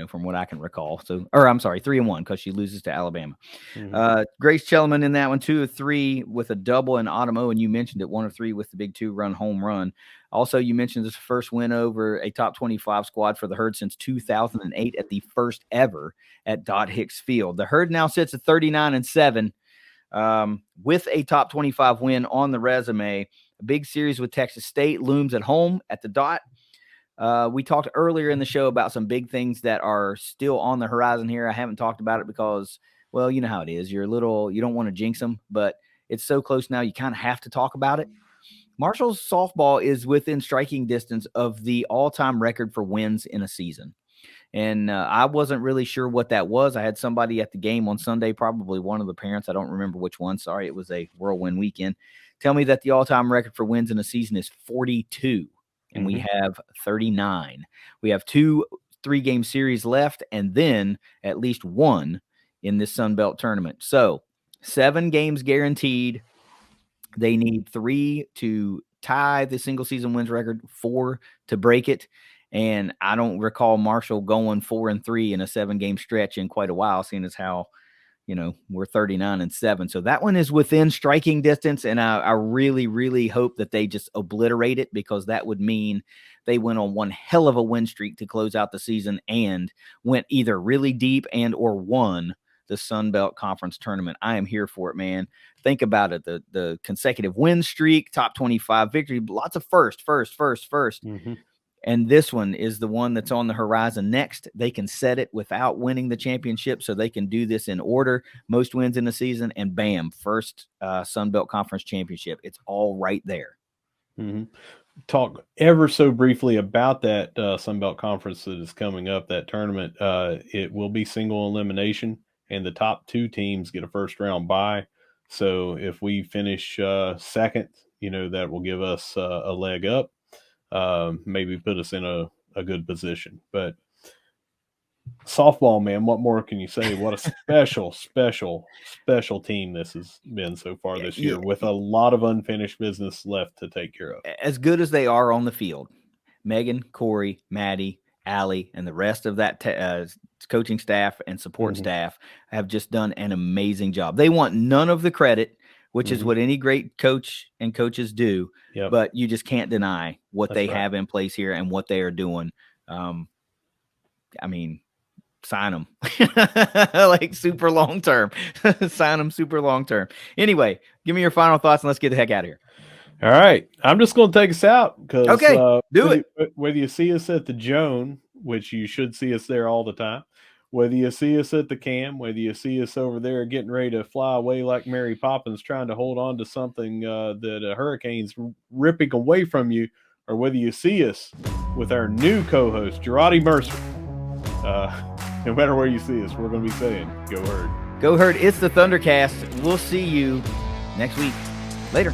from what I can recall. So, or I'm sorry, 3-1 because she loses to Alabama. Mm-hmm. Grace Chelman in that one, 2 of 3 with a double, and Autumn Owen, and you mentioned it, 1 of 3 with the big 2-run home run. Also, you mentioned this first win over a top 25 squad for the Herd since 2008 at the first ever at Dot Hicks Field. The Herd now sits at 39-7 with a top 25 win on the resume. A big series with Texas State looms at home at the Dot. We talked earlier in the show about some big things that are still on the horizon here. I haven't talked about it because, well, you know how it is. You don't want to jinx them, but it's so close now, you kind of have to talk about it. Marshall's softball is within striking distance of the all-time record for wins in a season. And I wasn't really sure what that was. I had somebody at the game on Sunday, probably one of the parents. I don't remember which one. Sorry, it was a whirlwind weekend. Tell me that the all-time record for wins in a season is 42. And we have 39. We have 2 3-game series left, and then at least 1 in this Sun Belt tournament. So 7 games guaranteed. They need 3 to tie the single season wins record, 4 to break it. And I don't recall Marshall going 4-3 in a 7-game stretch in quite a while, seeing as how, we're 39-7. So that one is within striking distance. And I really, really hope that they just obliterate it, because that would mean they went on one hell of a win streak to close out the season and went either really deep and or won the Sun Belt Conference tournament. I am here for it, man. Think about it. The consecutive win streak, top 25 victory, lots of first. Mm-hmm. And this one is the one that's on the horizon next. They can set it without winning the championship, so they can do this in order. Most wins in the season, and bam, first Sun Belt Conference championship. It's all right there. Mm-hmm. Talk ever so briefly about that Sun Belt Conference that is coming up, that tournament. It will be single elimination, and the top 2 teams get a first-round bye. So if we finish second, that will give us a leg up. Maybe put us in a good position. But softball, man, what more can you say? What a special team this has been so far this year, with a lot of unfinished business left to take care of. As good as they are on the field, Megan, Corey, Maddie, Allie, and the rest of that coaching staff and support staff have just done an amazing job. They want none of the credit, which is what any great coach and coaches do. Yep. But you just can't deny what That's they right. have in place here and what they are doing. I mean, sign them like super long term. Sign them super long term. Anyway, give me your final thoughts and let's get the heck out of here. All right. I'm just going to take us out because do it. Whether you see us at the Joan, which you should see us there all the time, whether you see us at the Cam, whether you see us over there getting ready to fly away like Mary Poppins trying to hold on to something that a hurricane's ripping away from you, or whether you see us with our new co-host, Girardi Mercer, no matter where you see us, we're going to be saying, go Herd. Go Herd. It's the ThunderCast. We'll see you next week. Later.